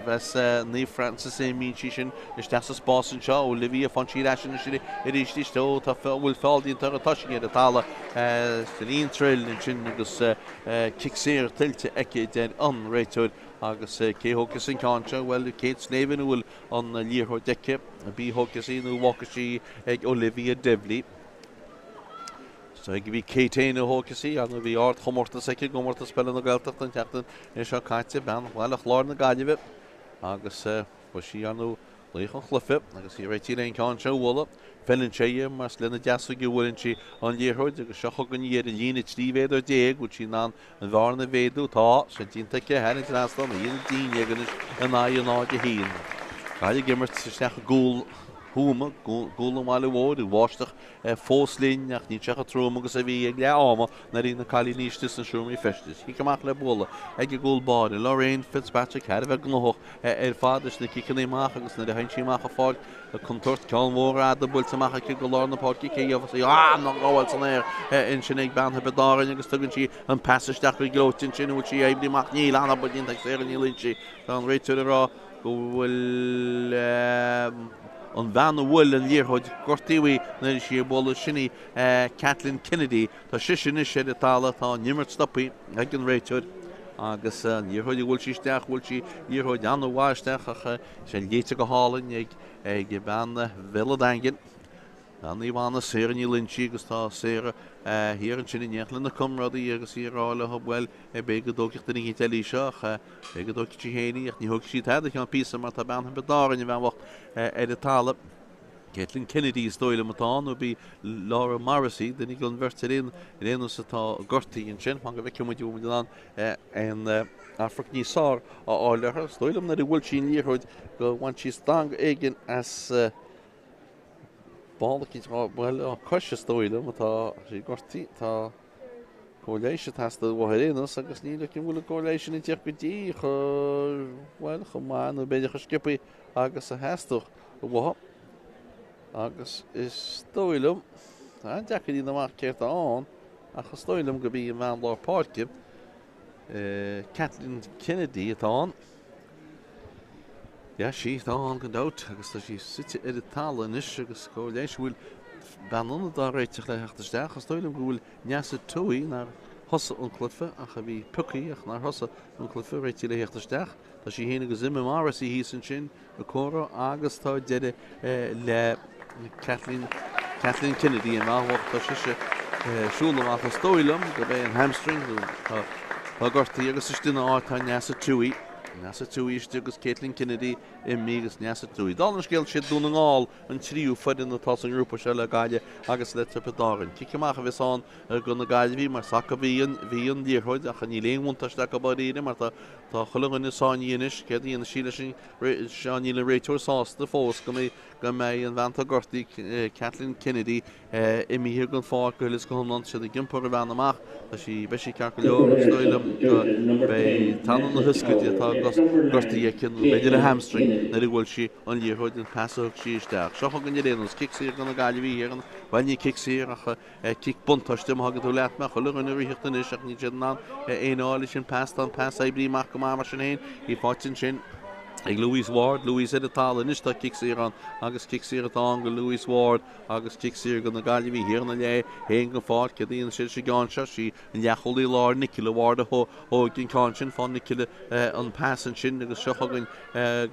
ní Francis mí sin is te a spásan seo ó Olivia fan sí leis na si i ríistí tó tá bhfuil fáilíonn tar a taisiige a tála silín tríil in sin agus kicséir tiltte aici den an réiteúir agus céthógus an cáinte bhfuil Kate Sneven bhfuil an líorthóir deice a bíthógus íú bhachasí ag Olivia Devley. So ag bhí Kate hócasí an bhí át chomórta seice gomórta spela na Gaeltacht an teachtain é seo caiite ben bhile chlár na Gaillimh agus ba sí anú léchan chlufe agus í réití le cáin seo bhla fellin sé mar lena deasú go bhfuiln si an líorthóid agus seo chugan iad a lína tríhéidir déag bhil sin an bhharna bhéadú tá sé dínta ce heann trastal na dhéana daine ganis an náid a híon. Gaillimh gimmart sa steach gúil Húma gúla máile bhór bháisteach fóslín ach ní teach a trúm agus a bhí ag le áma na rí na cailí níostas na siúmí festas. Hí amach le bula ag gúil báda Lorraine Fitzpatrick head bheith gnoch fádas na cican éach agus na hain síach a fáil a contúirt ceán mór a builte amach a go lá na Páirc cé dhéomh ná gáil san éir in sin ag banthe bedáin agus tugann si an pasaisteach go glótin sin bhil si éimdíach níl anna budín ag sé an nílín si tá an réiteúir rá go bhfuil an bhean bhfuil an líorthóid gortaíhí na sé bóla sinní Kathleen Kennedy tá sin is sé tála tá nimmert stoppaí ag an réiteúir agus níorthóid bhfuil sí isteach bhfuil sí níorthóid an bháisteach ach sé léite go hálainn ag bheanna bhile daingin An Ivana Ciarán Linchi agus tá Sarah here an sin neachlan na cumradaí agus Iarlath well bega dógach den í telí seach bega dógach tí héine ach ní hog sí head an písa mar tá ban bedáin bheach a tala Caitlin Kennedy stoile matán ó bí Laura Morrissey den í University in tá gortaí an sin hanga bheith cumú an Afric ní sár á áilecha stoilm na bhfuil sin líorthid go bhain sí stang éigen as Bálach well coise stoile tá sí gortaí tá correlation testa bhhéirenas agus níla cin bhfuil correlation in teach go dtí well chumáin ó beidir chu skipaí agus a heastach bh agus is stoilm an deachí na mar céirta an a chu stoilm go bhí an bhean lá Páirc Kathleen Kennedy atá Ja, sí tá an go dat agus tá sí site ar a talla inis agus cóléis bhfuil banana dá réiteach le heachtarsteach agus stoilm go bhfuil neasa tuaí nar hosa an clufa a cha bhí pucaí ach nar hosa an clufa réití le heachtarsteach tá sí héana go zimime maras í hí san sin a córa agus tá deide le Kathleen Kennedy an máhacht tá si siúla a stoilm go bheith an hamstring tá gortaí agus is duine átá neasa tuaí Nasa tuaí agus Kathleen Kennedy mígus neasa tuaí. Dálan scéil siad dúna ngáil an tríú fudin natá an grúpa se le gaiile agus le pedáin. Ciceach a bheitán go na gaiilehí mar saca bhíon díorthid a chu ní léonmúntaiste go baríide mar tá chulagan na sáíis ce íon síle seaní le réitúir sásta fós go mé an bhaanta gortaí Kathleen Kennedy imíhir gon fá gohuilis go an si a gimpur a bhean amach tá sí beisi cear go leor stoilm go tan na huscaide tá gortaí cin beidir le hamstring na bhfuil si an líorthid an pasach síisteach. Seo gan réanús kicksíir gan na gaiilehí ar an bhaine kicksíir a kick buntáiste hagad tú leat me chulagan riíochtta iseach ní ná éáil sin pass an pass bríach go mar sin héin í fáin sin ag Louise Ward, Louise a talla inis tá kicksíir an agus kicksíir atá go Louise Ward agus kicksíir gan na gaiilehí hir na lé héin go fád ce dtíon si sé gáinse sí an leacholí lá Nicola Ward ó gin cá sin fá Nicola an passan sin agus seochagan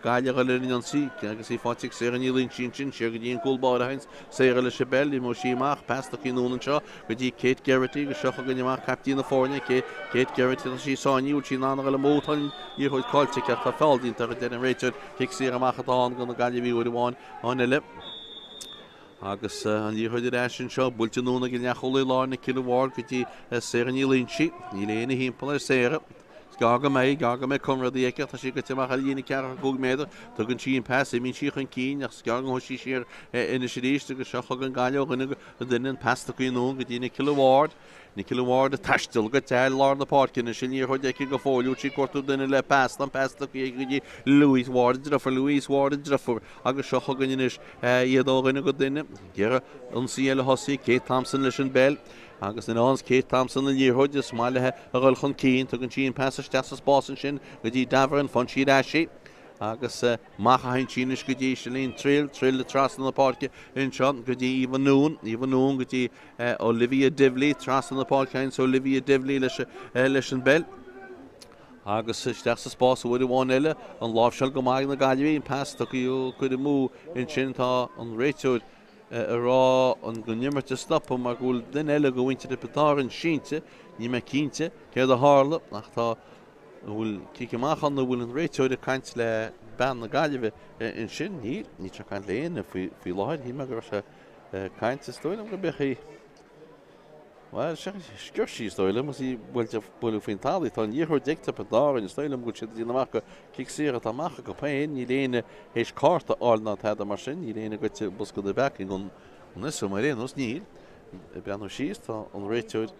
gaiile linn an sí agus í fátic sé an ílín sin sé go dtíon gúlbáid a hains sé le se bell í mó síach pestach í núna seo go dtí Kate Garrity go seochagan amach captíí na fórne Kate Garrity sí sáinniú sí ná le mótain í chuid cáilte a tá fáildín tar an réiteid kicksíir amachchatán gan na gaiilehí bháin an eile agus an díhuiidir sin seo builte núna gin necholí lá na kilowár go dtí sé an ílínsi ní léana hímpel séire gaga mé cumradí eice tá sí go teach a lína cear go méidir tugann sí pass mín sí chun cín ach gagan ho sí sér ina sé ríiste go seocha an gaiile gunna go duine pasta í nó go dtína kilowár Ní kilowár a taistil go teil lá na Páircin sin ní chuid eice go fóliú sí cuatú duine le pasta an pasta go dtí Louise Ward drafar Louise Ward drafar agus seocha ganis iadóganna go duine Gear an síle hosí Kate Thompson leis an bell agus in ans Kate Thompson an díhuiide smáilethe a gáil chun cín tugann sin pass steas básan sin go dtí Davran fan siad eisi agus macha hain sínis go dtí se líon trill le tras na Páirce in sean go dtí Ívan Nún go dtí Olivia Divley tras na Páirce so Olivia Divley leis an bell agus steas spás bhfuil bháin eile an lábseil go maith na gaiilehí pass tuú chud mú in sin tá an réiteúid rá an go nimmirte stoppa mar bhfuil den eile go bhainte de petáin sínte ní me cínte céir a hála nach tá bhfuil ciceachchan na bhfuil an réiteúid a caiint le ban na gaiileh in sin ní tre caiint léana fao láid hí me gur se caiinte stoilm go bechaí Well, sgur sí stoile mas í bhfuilte buú fin talí tá díthir deicta pedáin stoilm go si dtíanaach kicksíir amach go féin ní léine hééis cáta áilna head mar sin í léana goite bus go de becking gon isú mar réanús níl beanú síos tá an réiteúid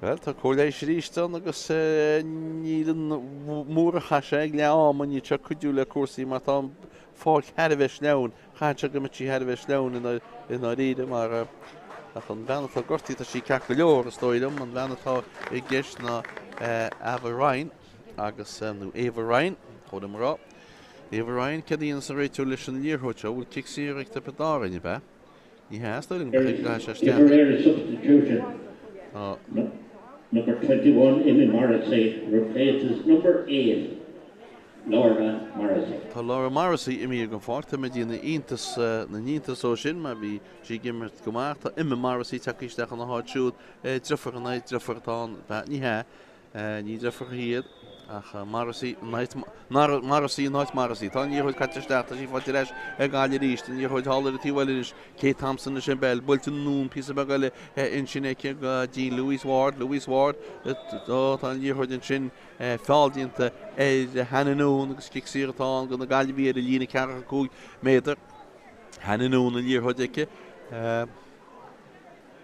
Well, tá cóléis ríiste agus nílan múracha sé ag leáman ní tre chuidú le cuasaí mar tá fáil headbheith leann chaite go mití headbheith leann ina ríide mar an bhenatá gortaí tá sí ceach go leor a stoilm an bhenatá i gceist na Ava Ryan agus nó Ava Ryan chudam rá. Ava Ryan cedíon sa réitú leis an líorthóte bhfuil kicksíir ag pedáin i bheith. Ní heastáilm go ga sé Number 21, Amy Morrissey, replaces number 8. Tá Laura Morrissey imi go fáta me dína iontas na níntas ó sin me bhí sí gimmert go mar tá imime Morrissey takeísteach an na háitsúd drifar an éid drifartán ní he ní drifar hiad ach Morrissey Morrissey náid Morrissey tá ní chuid catteteach sí fáte leis gáile ríist ní chuid hálar a tíhailes Kate Thompson na sin bell builte nún pí begaile in sin go dí Louis Ward tá ní chuid in sin fáildínta hananún agus kicksíirtá go na Gaillimh a lína ceacha 2 métar hananún a líor chuidice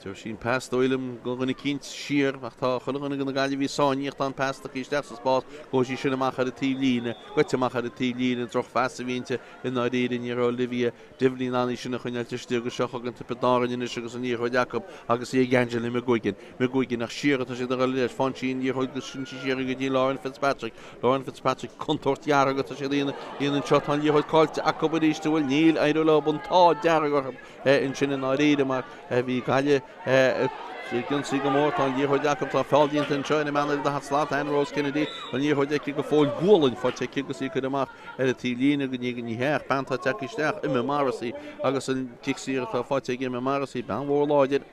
Tuair sin pastóilm go gona cinint siar ach tá chulagana go na Gaillimh sáiníocht an pastach isteach sa spás go sí sinna machar a tíb lína goite machar a tíb lína troch festa vínte in áidir in ar Olivia Divlín aní sinna chuinealte stúr go seach an tippedáin in agus an íor Jacob agus é Angela me guigin nach siar tá sé ar leis fan sin íor chuid go sin siar go dtí Lauren Fitzpatrick contortjar go tá sé lína an shot an íor chuid cáilte Jacob ríiste bhfuil níl éidir le an tá dear go in sin an áidir mar bhí gaile Gyn sy'n gymor, ta'n íor chuid Jacob tá fáildínt an seo na meanna da hat slát Anne Rose Kennedy an íor chuid eici go fóil gúlainn fáte eici go sí chuid amach ar a tí lína go ní ní heach bantá teacisteach imime Morrissey agus an kicksíir tá fáte imime Morrissey ban mhór láidir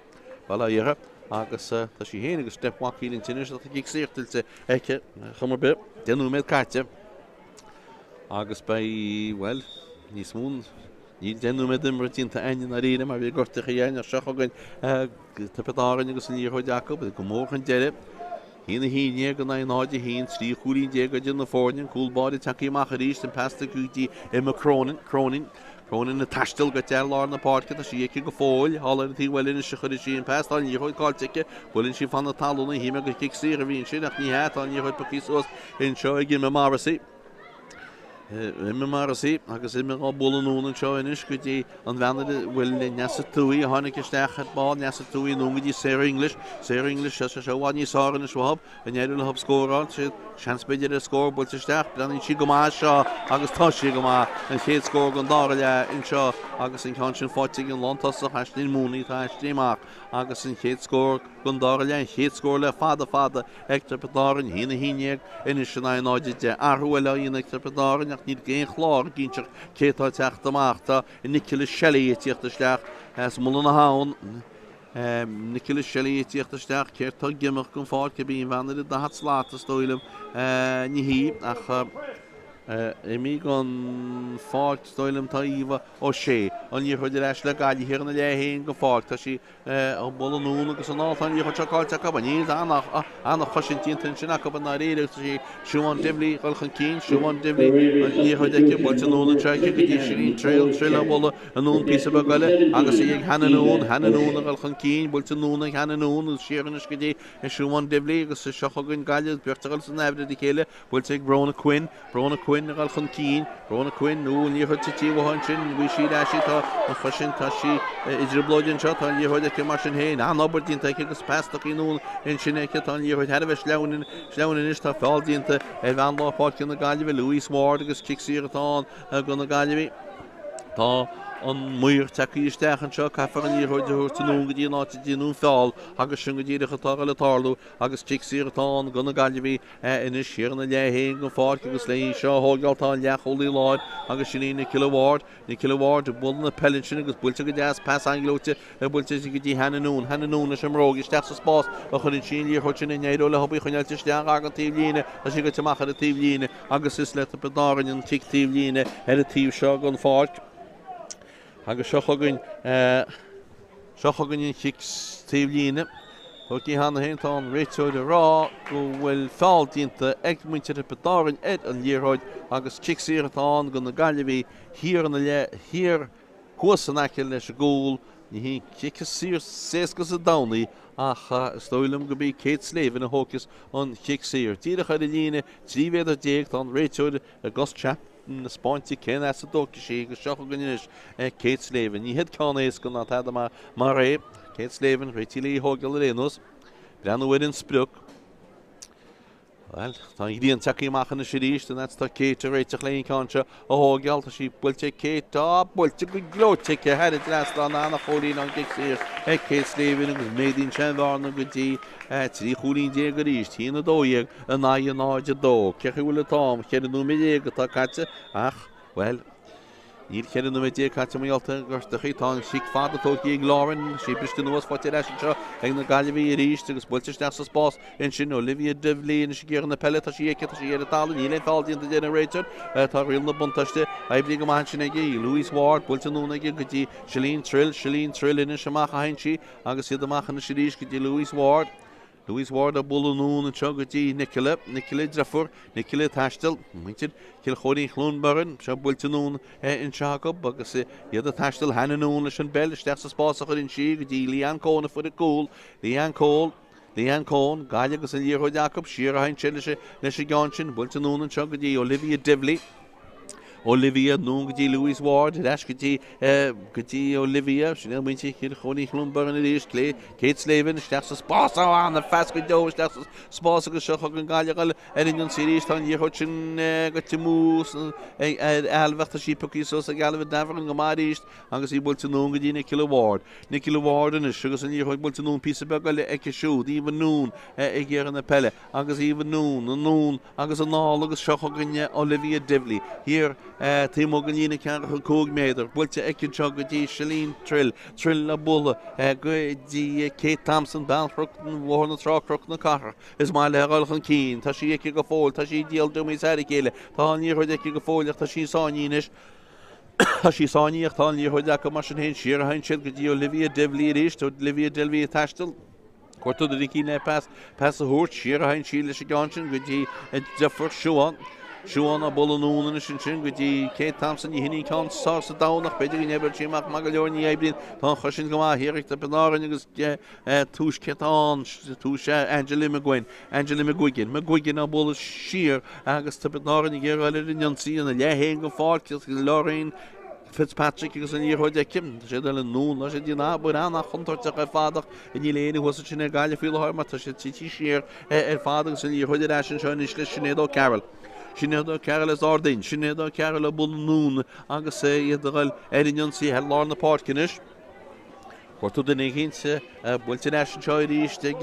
bhla íortha agus tá sí héana agus stephaílinn tinnis a kicksíirtilte eice chumar be denú méid caite agus bei well níos mún Ní denú me dimmer tínta aine a riine mar bhí gorta chéana seachagain tapedáin agus an íor chuid Jacob go mórchan deire hína híine go na náide hín trí chuúlín dé go na fórnin cúlbáid takeíach a ríist an pesta gútí imime Cronin na taistil go tear lá na Páirc a sí go fóil hála tí bhfuilin se chuir sí an pestáil ní chuid cáilte bhfuilinn sí fanna talúna híime go kicksí a bhíon sin ach ní heat an ní chuid paíos in seo imime Morrissey imime Morrissey agus imime á bulanún an seo inis go dtí an bheanna bhfuil neasa túí a tháinig isteach bá neasa túí nó go dtí Sarah English se seohád ní sáran na swab an éidir le hab scóráil si seanspéidir a scór builte isteach breann si go má seo agus tá si go má an chéad scór gan dára le in seo agus in cáin sin fáte an lontas a heistín múnaí tá heistíach agus in chéad scór gan dára le chéad scór le fada ag trepedáin hína híineag inis sin náide de arhuiile íon ag trepedáin ní géon chlár gínteach cétá teach amachta in Nicola Shelley tíochttasteach mula na hán Nicola Shelley tíochttasteach céirtá gimach gon fáil go bíon bheanna da hat sláta stóilm ní hí ach mí gan fáil stóilm tá íomh ó sé an íor chuidir eis le gaiile hir na léhéon go fáil tá sí an bulanún agus an átain íor chuid cáilte a níl annach chosin tíontain sin go na réidir sí siúán dimlí chulchan cín siúán dimlí íor chuid eice builteanún an treige go dtí sin trail a bolla anún pí a gaile agus ag hananún a chulchan cín builteanún ag hananún siaran go dtí siúán dimlí agus seochagann gaiile beartail san nebhre chéile builte ag Brona Quinn na galchan cín Brona Quinn nó ní chuid tíomháin sin bhí siad eisi tá an chusin tá sí idir blóidin seo tá ní chuid aice mar sin héin an obairtínta agus pestach inún in sin aice tá ní chuid herbh sleanin is tá fáildínta bhean lápáice na Gaillimh Louis Ward agus kicksíirtá go na Gaillimh tá an muir takeísteach an seo caifar an íor chuid tanún go dtí náte dtíanún fáil agus sin go dtíidir chatá le tarlú agus kicksíirtá go na Gaillimh inis siar na léhéin go fáil agus le seo hógáiltá leacholaí láid agus sin Nicola Ward bul na pellin sin agus builte go deas pass anglóte builte go dtí hananún sem róg isteach sa spás a chun sin líor chuid sin éidir le hobbí chuinealte steach agan tíb líne a si go teachchar a tíb líne agus is le a pedáin an tíb líne ar a tíb seo gan fáil agus seochagann in chicks tíb líne ó í hána héintá an réiteoid a rá go bhfuil fáildínta ag muinte a pedáin an líorthid agus kicksíirtá go na Gaillimh hir chuasan aice leis a gúil ní hí kickas sír sésgus a dánaí ach stóilm go bhí Kate Slave in a hócas an kicksíir tíirecha a líne tríhéad a déag tá an réiteoid a gus chap na spáintí cén as a dócha sí go seocha ganis Kate Slave ní head cánéis go ná teda mar ré Kate Slave réitílí hógal a rénos breanhfuid in sprúk Well, tá íon takeí mach na siríist and that's tá Kate réite léon canse a hógeal tá sí builte Kate tá builte go glóte ce head last an anna chólín an gicíir Kate Slavin agus médín seanhárna go dtí trí chólín dé go ríist hína dóíag a náid náide dó cecha bhfuil tám chead nó mé go tá caite ach well Níl chead nó dé caite maialta gurstachaí tá sic fada tóí glárin sí briste nuas fáte leis seo ag na Gaillimh ríist agus builte steach sa spás in sin Olivia Devlin sé ggéar na pelle tá sí eice tá sí ar tal níl fáiltíí an generator tá riil na buntaiste ebli go man sin ige Louis Ward builte núna ige go dtí Shalene Trill in semach a haintí agus iad amach na siríis go dtí Louis Ward a bulún an seo go dtí Nicola Drefur Nicola Tastel muintir cil choirí chlúnbarin se builte nún in Seacob agus iad a tastel hena nún leis an bell steach sa spás a chuir in si go dtí Leanne Cóna fu a cúl Leanne Cón gaile agus an líorthó Jacob siar a haintse leis a gáin sin builte nún an seo go dtí Olivia nún go dtí Louis Ward leis go dtí Olivia sin muinte cil choirí chlúnbarin a ríist lé Kate Slavin steach sa spás an a fes go dó steach sa spás agus seo an gaile an siríist tá líorthó sin go timús elbhacht a sí pocí sos a Gaillimh Davern go maríist agus í builte nún go dtí Nicola Ward in agus an líorthó builte nún pí be go le eice siúd íhan nún ag ggéar an na pelle agus íhan nún agus an ná agus seo gonne Olivia Devlin hir Tímo gan dína ceanna chu cóg méidir builte ecinn seo go dtí Shalene Trill a bulla go dtí Kate Thompson Balfruchtan bhór na Tráchtaire na Cathair is má le gáilchan cín tá sí eice go fóil tá sí díal dumí sair céile tá níorthid eice go fóileach tá sí sáiníis tá sí sáiníocht tá níorthid acu mar sin hén siar a hain siad go dtí Olivia Devlin ríist Olivia Devlin tastal Cuirtú a rí cíine pas a thuirt siar a hain sí leis a gáin sin go dtí Jeffur Siúan a bulún in sin go dtí Kate Thompson í hinní cá sá sa dánach beidir nebar tíach mag leor ní éblin tá chu sin go hiirecht a benárin agus túis ceán túis Gaillimh McGuigan a bula siar agus tá benárin i ggéiráile in Jonsaí a lehéin go fáil Lorraine Fitzpatrick agus an íorthó de Kim sé le nún sé dí nábú anna chuntarteach ar fádach in ní léana huasa sin Gaillimh fiúil mar tá sé títí siar ar fádach san íorthó de sin seo is le Sinéad Ó Carroll Sinéad Ó Carroll is ordain Sinéad Ó Carroll a bul nún agus iad gail in Jonsaí he lá na Páircinis Cuirtú den éhénse builte leis an seo ríist ag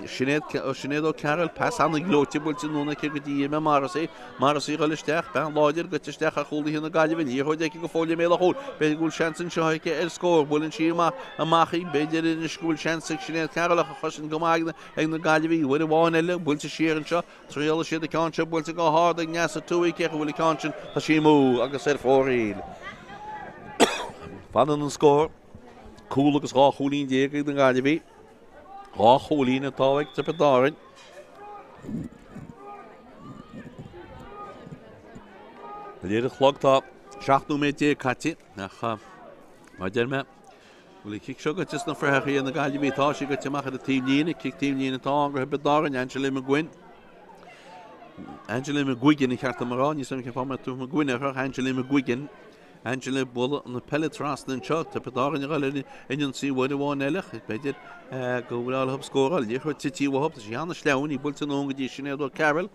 Sinéad Ó Carroll pas anna glóte builte núna ce go dtí me marasí gáil isteach ben láidir go isteach a cholaí na Gaillimh íorthó ag go fólia méle chóil beidir gúil seansan seo ag ar scór builinn si amachí beidir in scúil seansa Sinéad Carroll a chusin go mágna ag na Gaillimh bhuiir bháin eile builte siar an seo tríala siad a cáinte builte go háda ag neasa túí cecha bhfuil cáin tá sí mú agus ar fóríil Fanan an scór Cúl agus rá cholín déag ag na Gaillimh rá cholín a táhaigh sa pedárin léad a chlogtá 7 mé dé caite nach má deirme bhfuil cic seo go tis na freithaí na Gaillimh tá sí go teach a tíimlína cic tíimlína tá gur bedárin Gaillimh McGuigan i cheartta marrán ní san ce fáma tú McGuine Gaillimh McGuigan Angela Bull na Pelletras na seo tá pedárin a gaile in Jonsaí bháin eilech beidir go bhfuil hub scóráil díor tití bhab tá sí anna sleann í builte nó go dtí Sinéad Ó Carroll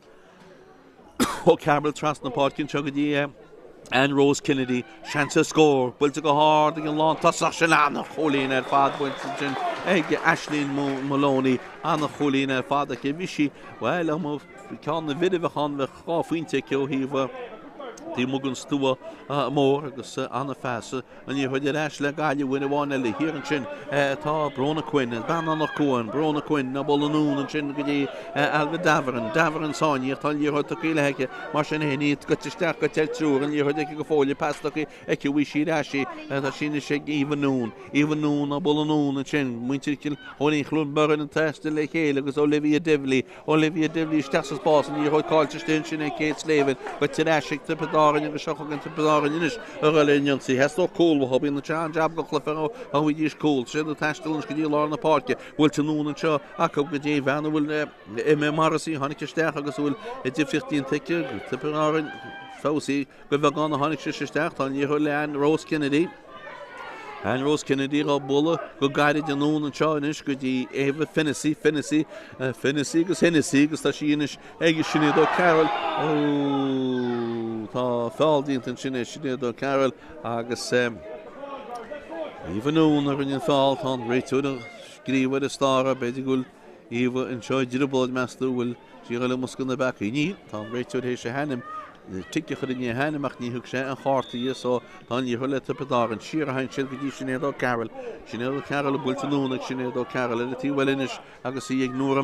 Ó Carroll tras na Páircin seo go dtí Anne Rose Kennedy seansa scór builte go hád an lán tasach sin anna cholín ar fad builte sin ag Aisling Maloney anna cholín ar fad a ce bhí well am ceann na vidh chan bheith cháfuinte ceo híomh Tí mugan stúa mór agus anna feasa an í chuidir eis le Gaillimh bhuiine bháin eile hir an sin tá Brona Quinn ban annach cuain Brona Quinn na bolún an sin go dtí Alva Davern sáin tá líortha cíile heice mar sin héníd go tisteach go teiltrúr an líortha go fólia pestacha ag bhí siad eisi tá sinna sé íhanún na bolún an sin muintir cil óí chlúnbarin an testa le chéile agus Olivia Devlin steach sa spás an íortha cáilte stin sin ag Kate Slavin go tireisiigh tá pedárin agus seo gan pedárin inis a gaile in Jonsaí hestó cúil bh bhí na tean jab go chlufa a bhí díos cúil sé a teistal go dtí lá na Páirce bhfuil tú nún an seo acu go dtí bhena bhfuil mé marasí tháinig isteach agus bhfuil difriochttaíon teice tá pedárin fásaí go bheith gan na tháinig isteach tá níor leann Rose Kennedy And Rose Kennedy go bulla go guided the noon and chinish go di Eva Finnessy gus Hennessy gus tá sínis ege sinné do Carol tá fáildínt an sinné do Carol agus even noon ar in fáil tá réitú scríomh a star beidir gúil Eva an seo dirabod meastú bhfuil síle muscin na back ní tá réitú hééis sé henim tikke chud in hanach ní thug sé an chátaí so tá ní thuile tupadáin siar hain sin go dtí sinnéad Carol bultanúnach sinnéad Carol a tíhfuilinis agus í ag Nuair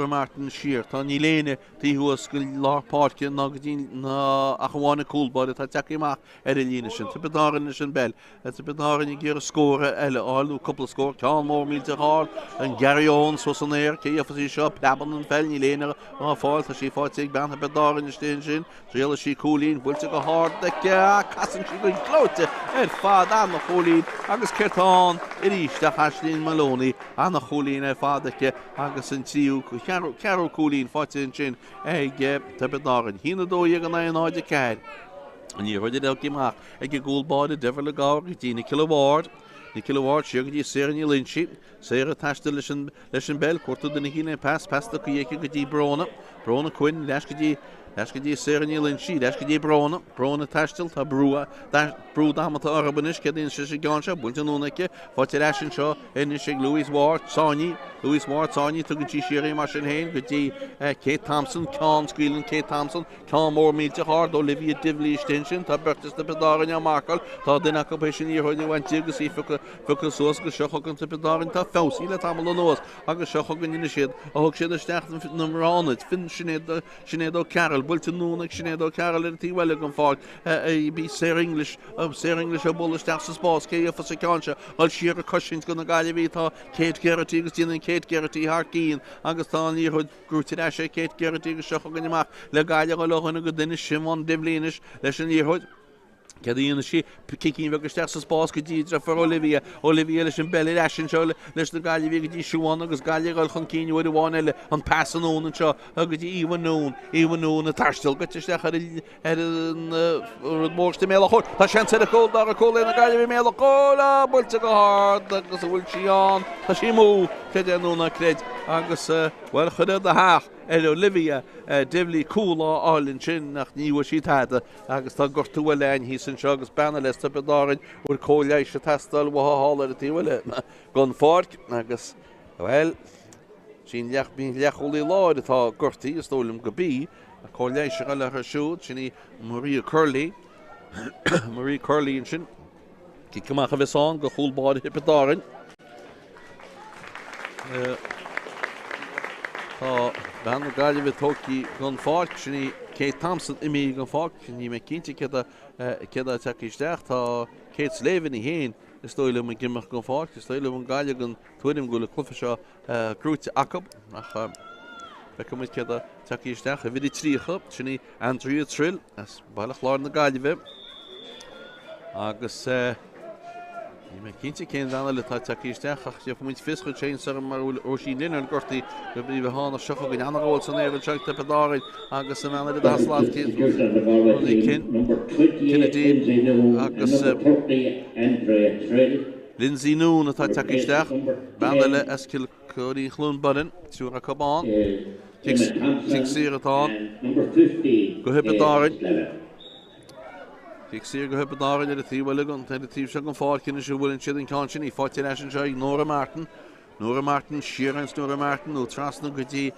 Martin siar tá ní léine tíhuas go lápáce ná go dtí na a bháinna cúlbáid tá teachíach ar a líine sin tupadáin sin bell tupadáin i ggéar scóra eile áilú coppla scór tá mór mílte há an Garón so san éir cé afasí seo pleban an fel ní léine á fáil tá sí fáte ag ben tupadáin stéin sin Réala sí cúlín bhfuilte go háda casan sí go glóte ar fád anna cholín agus ceirtáin i ríiste Aislinn Maloney anna cholín ar fádacha agus an tíú cearú cúlín fáte an sin ag tupadáin hína dóí an áide ceir an í ruidir elcimach ag go gúlbáide defer le gáir go dtí na kiloward siar go dtí séirní linsi séir a taiste leis an bell cuairtú duna hína pasta go dhéice go dtí brona cuin leis go dtí séirní linsi leis go dtí brona taistil tá brú dámata arabanis cedín sé gáinse bultanúnaice fáte leis an seo inis sé Louis Ward sáinní tugann tí siarí mar sin héin go dtí Kate Thompson cán scuilann Kate Thompson cán mór mílte hard Olivia Divley stinsin tá bertas na pedáin a marcail tá duine go sin í chuine bhaintí agus í fucha suas go seochagan na pedáin tá fésí le tamil nóas agus seochagan ina siad a thug siad isteach na mráid fin sinnéad Carol bultanúnach sinnéad Carol ar tíhile an fáil bí séir English a bullasteach sa spás cé fa sa cáse áil siar a cosint go na Gaillimh tá Kate Garrity agus tíanaan Kate Garrity Harcíín agus tá ní chud grúte sé Kate Garrity agus seochagan amach le gaiile go lechana go duine Simón Divlínis leis an íorthid Cadíana sí cicín bheith gosteach sa spás go díra for Olivia leis an belly leis seo leis na Gaillimh go dtí siúán agus gaiileáil chun cíinehid bháin eile an passanún an seo a go dtí íhanún a tarstil go teisteach ar an mórsta méle chóir Tá sean a cóil dar a cóla na Gaillimh méle cóla builte go hád agus a bhfuil síán Tá sí mú chéanúna creid agus bhfuil chud a háach Olivia Divley cúla áilinn sin nach níha sí táda agus tá gortú lein hí san seo agus banna leis tupadáin úr cóléis se testal bhá a tíhile gon Páirc agus bhfuil sin leacholaí láid atá gortaí is tólim go bí a cóléis se le ar siúd sinní Marie Curley in sin cí cumach a bheitán go chúlbáid tupadáin Tá ben na Gaillimh tóí gon Páirc sinní Kate Thompson imi gon Páirc ní me cinnte ceda teicisteach tá Kate Slavin i héin is stoile an gimach gon Páirc is stoile an Gaile gon Tuaim go le clufa seo grúte acab nach beid ceda teicisteach a bhí trícha sinní Andrea Trill as bailach láir na Gaillimh agus me cinnte cén dána le tá takeísteach ach deaf muid fisco chéin ar mar ó sí linne an gortaí go bí bh hána seocha go anhil san éir teach pedáid agus san anna daslád cinnedí agus Lindsay Noon atá takeísteach banna le escil choirí chlún badan siú a cabán tic sí atá go pedáid Bhíh sí go pedáin ar a tíhile an tíh se an fácin is bhfuiln siad an cáin sin í fáte leis an seo Nóra Martin Ciarán Nóra Martin ó trasna go dtí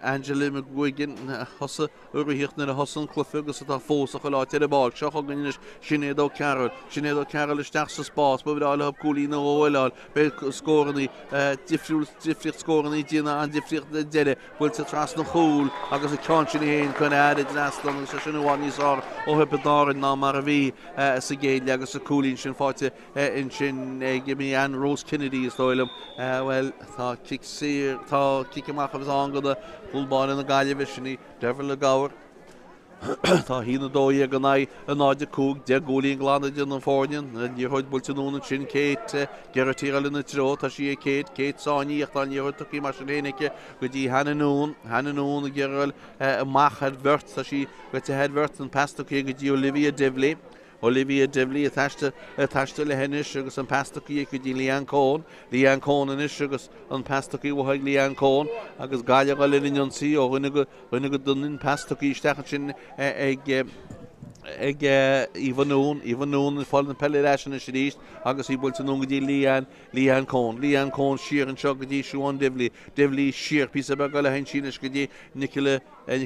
Angela McGuigan hosa uirhíocht na a hosan clufa agus atá fósa go láid a báil seo gan sinnéad Carol isteach sa spás ba bhid áile cúlí na óáil be scóraní difriocht scóraní dína an difriocht na deire bhfuil sa trasna chúl agus a cáin sin héin chun airad naslan agus sin bháníá ó pedáin ná mar a bhí sa géile agus a cúlín sin fáte in sin gimí an Rose Kennedy is dóilm well tá cicamach a bheits angada bhúlbáin na Gaillimh sinní defer le gáir Tá hína dóí a gannaid an áide cúg de gúlíon glána an fórnein níorthid bultanúna sin Kate Garrity le na tro tá sí Kate sáíocht an níortha í mar sin hénice go dtí hananún a ggéil mach headvert tá sí go headvert an pasta go dtí Olivia Divley Olivia Devlin tashta le hennish agus an pastaki go di Leanne Cohn in agus an pastaki wo hag Leanne Cohn agus galia go lin on si o rinne go dunin pastaki stachin ag even noon fall an pelle ration is ríist agus í bult an ungadi Leanne Cohn sheer an chogadi Siobhan Devlin sheer písa be goile hen sin is godi Nicola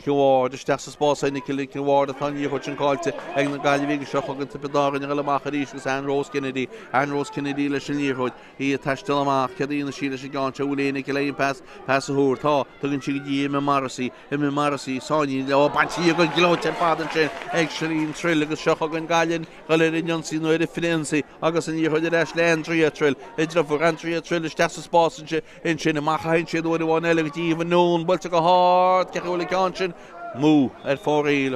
Ward is stachs spás Nicola Ward at ní hochin calte ag na Gaillimh seach an tepedarin ar amach ríist gus Ann Rose Kennedy le sin líhod í tastal amach cadí na síle se gancha ule Nicola pass a húr tá tugin si godi Marcy Sonia le banti go glóte fadan sin ag Trill agus seach an Gaillimh galir in Jonsi no Firenze agus an íhod eis le Andrea Trill idra for Andrea Trill is stachs spás in sin amach hen si do one elegant even noon bult go hard ceúla ganchin mú fóréil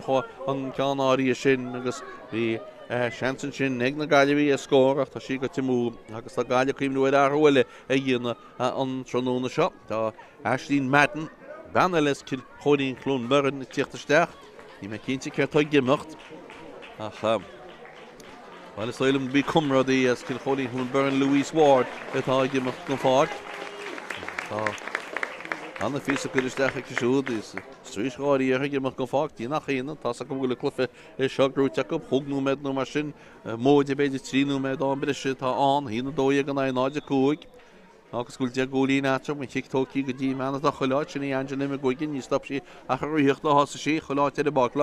an ceanáí sin agus bhí seansan sin ag na Gaillimh a scór ach tá si go timú agus tá Gaillimh cíimú arhuaile a dhéana an tróna seo tá Aisling Madden banna leis choín clún burin na tíochtasteach ní me cinnte ceirtá gimocht ach well is soilm bí cumradaí as choín clún burin Louise Ward atá gimocht go fád Anna físa chuisteach ag siúd is strísgáí ar gimocht go fád tí nach chéanana tá go bhfuil clufa seogrúteach go thugnú med nó mar sin móide beidir tríú med an beidir si tá an hína dói gan náide cúig agus gúil de gúlí náte mu chiictóí go dtí mena a choláid sin í Gaillimh goigin ní stop si a chuíocht le hása sí choláid ar a bag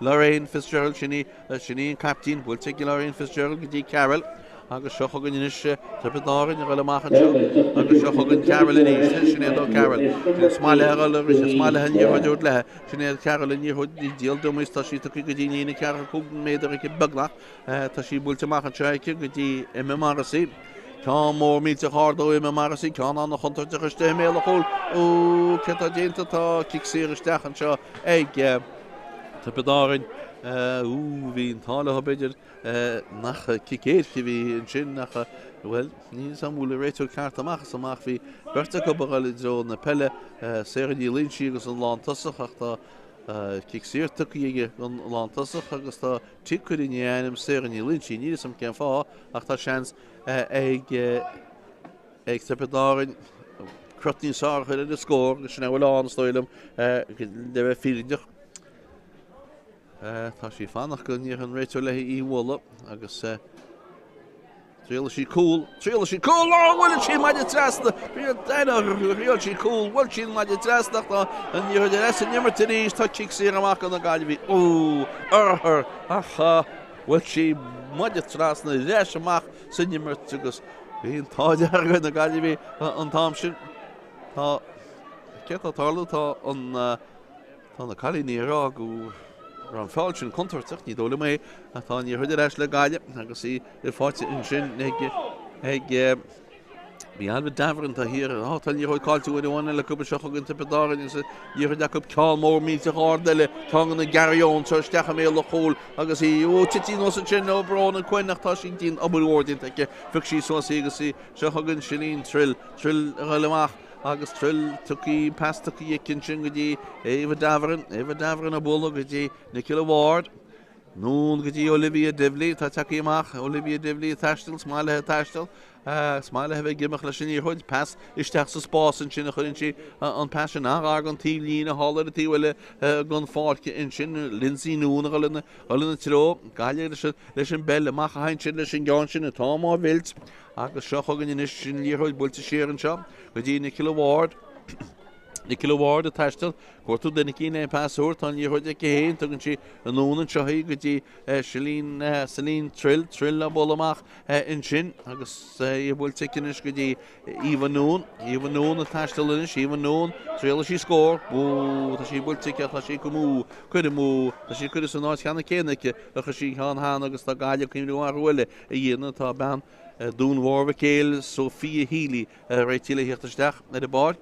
Lorraine Fitzgerald sinní captín bhfuilte Lorraine Fitzgerald go dtí Carol agus seach gan inise tepedarin ar le machchan seo agus seach gan Carol in éis sin do Carol smáile smáile hen íhúd le sin Carol in íhúd í díal domus tá sí go dtíine cear cúgan méidir ag bagnach tá sí búilte machchan seice go dtí Marcy Tá mór míte hardó Marcy cean an chuntarte chuiste méle hol ó ce a dénta tá kickséiristeach an seo ag tepedarin hín tála beidir nach kicéid bhí an sin nach well ní sam bhúla réitú ceart amach bhí berta go bagáil dro na pelle séirí linsí agus an lántasach ach tá kickséirtaí an lántasach agus tá tícurínéanam séirí linsí ní sam cén fá ach tá seans ag tepedarin crutní sár chuir a scór gus sin bhfuil an stoilm de bheith fíideach tá sí fannach go níor an réitú le íhla agus tríla sí cool bhfuil sí maidir trasna bhil sí cool bhfuil sí maidir trasnach tá an níor de leis nimmartaríos tá kick sé amach an na Gaillimh ó arthar acha bhfuil sí maidir trasna leis amach san nimmart agus bhíon táidear go na Gaillimh an tám sin tá cetátála tá na chalíníará go an fáil sin contarteach ní dóla mé atá ní chuidir eis le Gaillimh agus í fáte in sin ag bhí alba dahrann tá hir tá ní chuid cáiltú bhhaine le cúpa seach an tepedarin is díir de cúb ceáil mór míte hádaile tá na Garón tuirsteach mé le chóil agus í tití nó sin nó brán an cuinnach tá sin tín abúordin ag fi sí suasí agus í seach Silín trill leach agus trill tuí pastaí cin sin go dtí éh dahrann a bula go dtí Nicola Ward nún go dtí Olivia Devlin tá takeí amach Olivia Devlin taistil smáilethe taistil smáilethe bheith gimach lei sin í chuid pass isteach sa spás an sin a chuinn si an passion ag an tí lína hála a tíhfuile gan fáce in sin linsí núna galna tró Gaillimh leis an bell amach hain sin leis sin gáin sin a tá má vilt agus seach gan inis sin líorthid builte séar an seo go dtí Nicola Ward a taistil cuatú denna cíine passúir tá líorthid ag héin tugann si an nónan seoí go dtí Silín trill a bol amach in sin agus i bhfuilte cinis go dtí Ívan Nún a taistil inis Ívan Nún tríla sí scór bú tá sí bhfuilte tá sí go mú chuide mú tá sí chuide san náid cheanna cénaice a chu sí hána agus tá Gaillimh cíimú arhuaile a dhéanana tá ban dún Warba Céil Sophia Healy réitiile hiachtasteach na de Páirc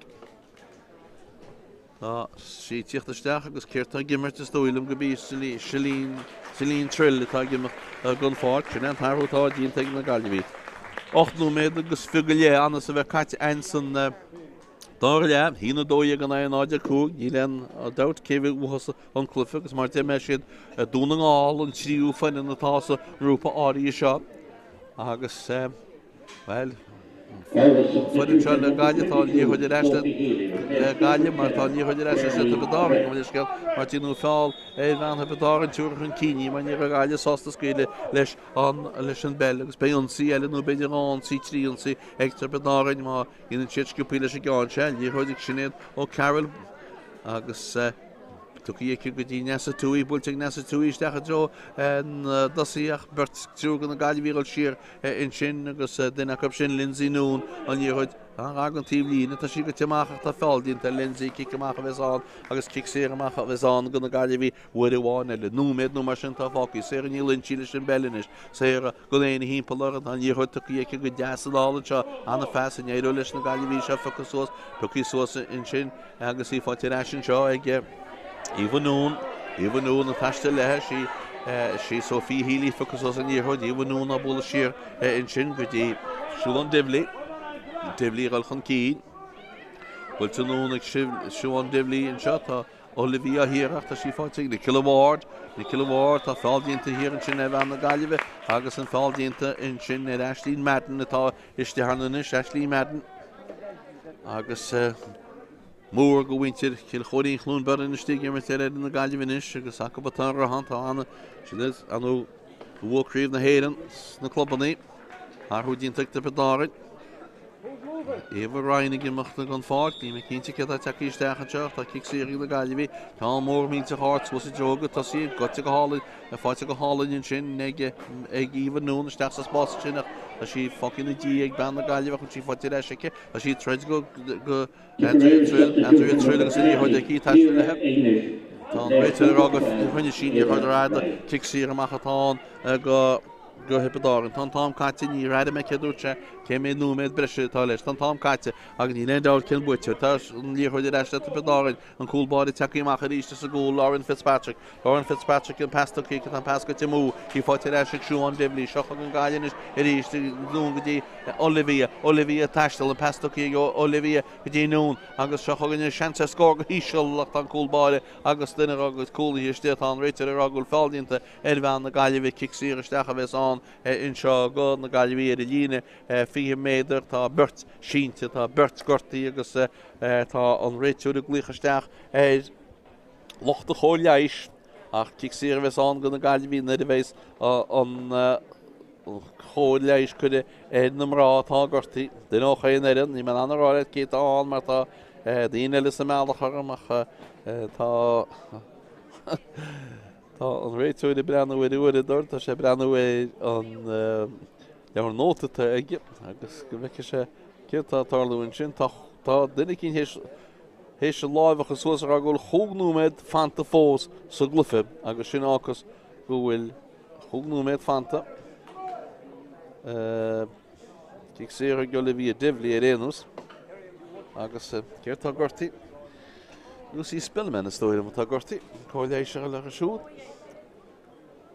tá sí tíochtasteach agus céirtá gimmart is dóilm go bí Silín trill tá gimmach gan fád sin an tharútá díonnta na Gaillimh 8 méid agus fiúga lé anna sa bheith caite ein san Dáir hína dói gan náide cúg ní len dat céhh uhas an clufa agus mar me siad dúna ngáil an tríú fan in natása Grúpa áí seo agus well fuidir se le gaiile tá ní chuidir eiste Gaillimh mar tá ní chuidir eiste si bedáin go isceil mar tíú fáil é bhena bedáin túach an cíní man ní a gaiile sásta scuile leis an bell agus beionsaí eile nó beidir ansaí tríonsaí agtar bedáin má inan siadcúpíile sé gáin se ní chuidir sinnéad ó Craobh agus tuí go dtí nesa túí búlteag nesa túí decha dro dosaíach bert trú gan na gaiilhíil siar in sin agus duine go sin linsí nún an níhuiid an tíomhlína tá si go teachach tá fáildín tá linsí kicamach a bheitán agus kick sé amach a bheitán gan na gaiilehí bhuiháin eile núméid nó mar sin tá fáí sé an nílinn síle sin bellinis sé go éana hímpel an níhuiid tuí go deasála seo anna fesan éú leis na gaiilehí se focusús tuí suasa in sin agus í fáte sin seo ag Íhanún a taiste lethe sí Sophie Healy focus an níorthid íhanún a bula siar in sin go dtí siúán Diblí gal chun cí bhfuil tunún ag siúán Diblí in seo tá Olivia hiach tá sí fáte na Craobh tá fáildínta hir in sin a bheith na Gaillimh agus an fáildínta in sin Ashley Madden atá istehannis Ashley Madden agus mór go bhaintear cil choirín chlún bar in stíigh mar teile na Gaillimh agus acabatá rahananta anna si anú bhcríomh na héan na clubbannaí thú dínteach de bedáid éh reinnig imachta gan fáil ní me cinnte a takeíisteach teach tá kick séí na Gaillimh tá mór mínta háart was joga tá sí gote go hála a fáte go hálainn sin ag íhanún isteach sa spás sinach a sí focin na dí ag ban na Gaillimh chun sí fáte leisice a sí treid go Andrew agus í chuid cí taiiste lethe tá réitir agad chuine sin ar chuidirráda kick sí amachchatá go hippedáin tá tám caite ní raide me ceúte cé mé núméid breise tá leis tá tám caite agus ní dá cin buteir tá ní chuidir eiste bedáin an coolbáí takeíach ríiste sa gúil Árann Fitzpatrick an pastaí an pasca timú í fáte eiste siúán Diblí seocha an gaiilenis ríiste nún gotí Olivia taistal an pastaí Olivia go dtí nún agus seocha gan seanse scór go híisiach an coolbáile agus duine agus coolíiste an réitir agul fáildínta bhean na Gaillimh kick síiristeach a bheits an in seo go na Gaillimh a líne fi méidir tá burt sínte tá burt gortaí agus tá an réitú a glúchaisteach locht a choléis ach kick sí bheits an go na Gaillimh na bhééis an choléis chuide nará tá gortaí den áchéin éan ní man anráid cé an mar tá daine le sa meach amach tá Tá an réitú de brenn uidir tá sé brenn an nóta aige agus go bheice sé cétá tarlúin sin tá duine cín hééis se láimhacha suas a ggóil thugnúméid fanta fós sa glufa agus sin áchas go bhfuil thugnúméid fanta Kick sé go le bhí Diblí réanús agus céirtá gortaí Lucy Spillman is stoir tá gortaí choléis le a siúd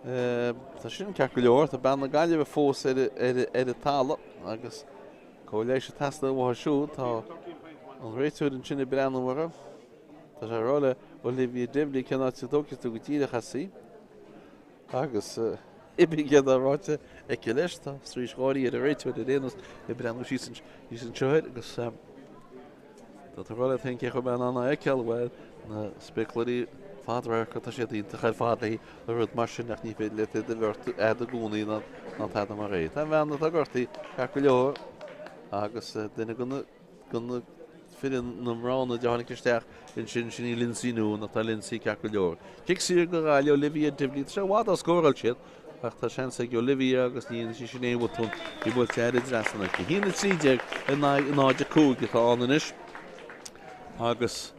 Tá sin ce leor a ban na Gaillimh fós a talla agus choléis testa bh siúd tá an réitú an sinna brennhara Tá sé rála Olivia Diblí cená dógus tú go tíide chasaí agus ibigéad aráte ag leis tá srí sáirí a réitú a réanús i brenn sí san teid agus Tá rála ten ce chu ben anna eiceilhfuil na speculaí Fátharta tá sé dínta chaid fádaí le rud mar sin nach ní fé le de bhirt a gúnaí ná tá mar réit. Tá bhena tá gortaí ce go leor agus duine gona firin naránna deánaisteach in sin sin í linsíú na tá linsí ce go leor. Kick sí go gáile Olivia Diblí sé bhád a scórail siad ach tá seansa go Olivia agus níon sí sin éhún í bhfuil tead dresanna. Hína tríide in náide cúg tá anis agus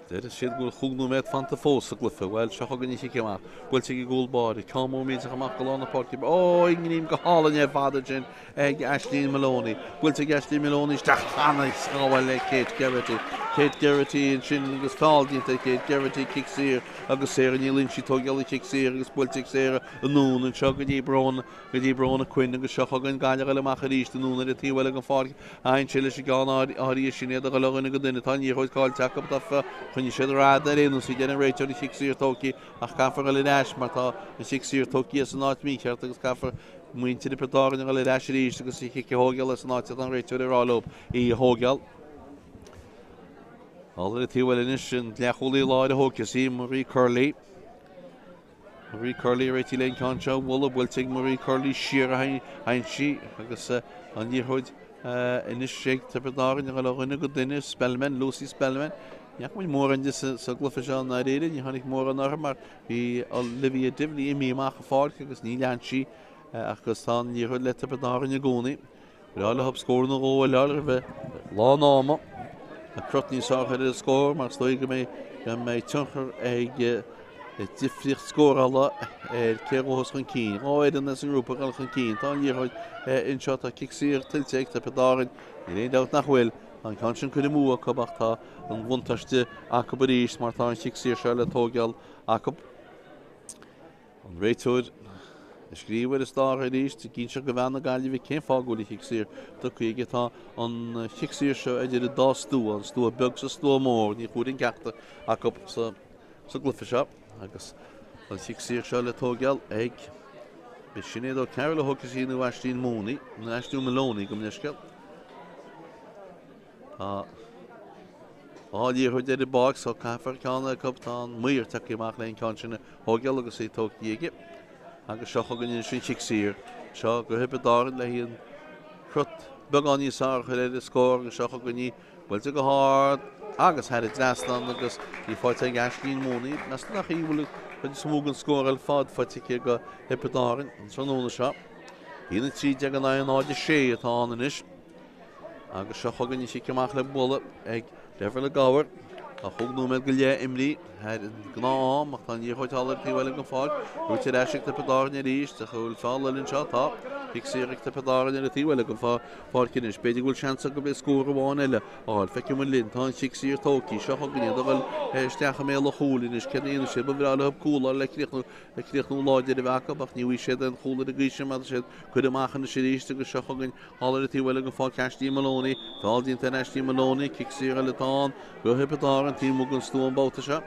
There is shit go chugnú met fan ta fósa glyfa, well seachagan ní chéach, bhfuil sig gúil bád, cámó míid amach go lána páirc, ingním go hálan fada sin ag Aislinn Maloney, bhfuil sig Aislinn Maloney steach chana sgáil le Kate Garrity in sin agus fáildínta Kate Garrity kick sér agus sér ní linn si tógeal kick sér agus bhfuil sig sér an nún an seo go dtí brón a cuin agus seachagan gáile le mach a ríist an nún a tíhfuil an fád ein se leis gan áí sinné a go legan go duine tá ní chuid cáil teach up dafa chun sé rád ar éú sí generator i kick sér tóki ach caafar le leis mar tá an kick sér tóki as an áit mí cheart agus caafar muinte de predágan a le leis ríist agus sí kick hógeal as an áit an réiteir rálób í hógeal. All the two in sin leacholí láid a hógus í Marie Curley réití lein cánseo bhla bhfuilting Marie Curley siar a hain si agus an díhuid inis sé predágan a leganna go duine Spellman, Lucy Spellman. Neach mún mór an sa glufa seán na réidir, ní hánig mór an ortha mar bhí Olivia Divley i míach a fáic agus ní lean si agus tá díhuid le predágan a gcónaí. Rála hab scór na ghó lear bheith lá náma. A crotní sácha a scór mar stoi go mé tunchar ag difriocht scór alla céhos chun cín. Éidir as an grúpa gal chun cín. Tá díhuid inseot a kick sér tilteach ta predágan í réon dat nach bhfuil an cansin chuide múa go Babhta an bhuntaiste acab a ríist mar tá an kick sér se le tógeal acab. An réitúid Scríomhar is dá a ríist cín se go bhena Gaillimh cén fágóla kick sér do chuige tá an kick sér seo idir dá stúa, an stúa beg sa stúa mór ní chuúrin ceachta acab sa glufa seo agus an kick sér seo le tógeal ag be sinné do ceir le thugus íú Aislinn Mónaí na Aislinn Maloney go mnisceil. Díhuid idir bag so caafar cána acab tá muir takeíach leon cánsina hógeal agus é tógtíige. Agus seachagan in sin kick sér seo go hibedáin le híon crut beganí sácha le scór agus seachagan ní bhfuilte go háard agus head draslan agus í fáilte ag Aislinn Mónaí nas nach íhfuil chun smúgan scóil fád fáilte go hibedáin an tróna seo. Hína tríide an áide sé atá inis agus seachagan ní siceach le bula ag defer le gáhar a chugnú me go lé imlí gnáam ach tá díhuid allar tíhfuil go fáil ruúte éisiach de pedáin a ríist a chuil fáil linn seo tá kick séach de pedáin a tíhfuil go fácin is beidir gúil seansa go bit scór bháin eile áil feice mun linn tá kick sér tóki seo chuganí bhfuil steacha mé le chúlin is ceanú sé bhrála hab cúla le críochnú láidir a bhecha ach níhí sé an chúla a gríise mar sé chud amachchan na sé ríiste go seo chugann allar tíhfuil go fáil Aislinn Maloney fáildínta Aislinn Maloney kick sér le tá go hibedáin tí mugan stúan Babhta seo.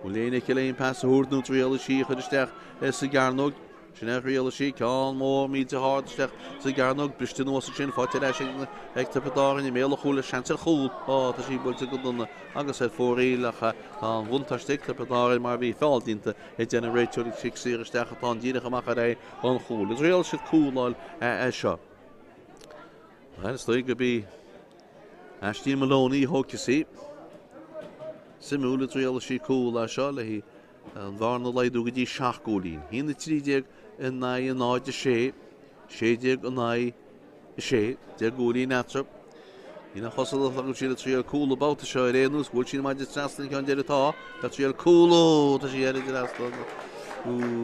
Léine ce léon pas a húrnú réala sí chud isteach sa garnog sinna réala sí ceán mór míid a hád isteach sa garnog briste nó sin fáte leis ag tapedáin i méle chúla seantar chúl tá sí builte go donna agus é fóréalacha tá bhuntaiste tapedáin mar bhí fáildínta i generator kick sér isteach atá díireach amach ré an chúl. Is réal si cúláil seo. Stoi go bí Aislinn Maloney hócasí Simúla réala sí cúil a seo le hí an bharna leidú go dtí seaachgólín. Hína trídeag in na an áide sédeag an na sé de gólín etrap. Hína chosal go síle tríal cúla Babhta seo a réanús bhfuil sin maidir traslan ceann deidir tá tá tríal cúló tá sí heidir traslan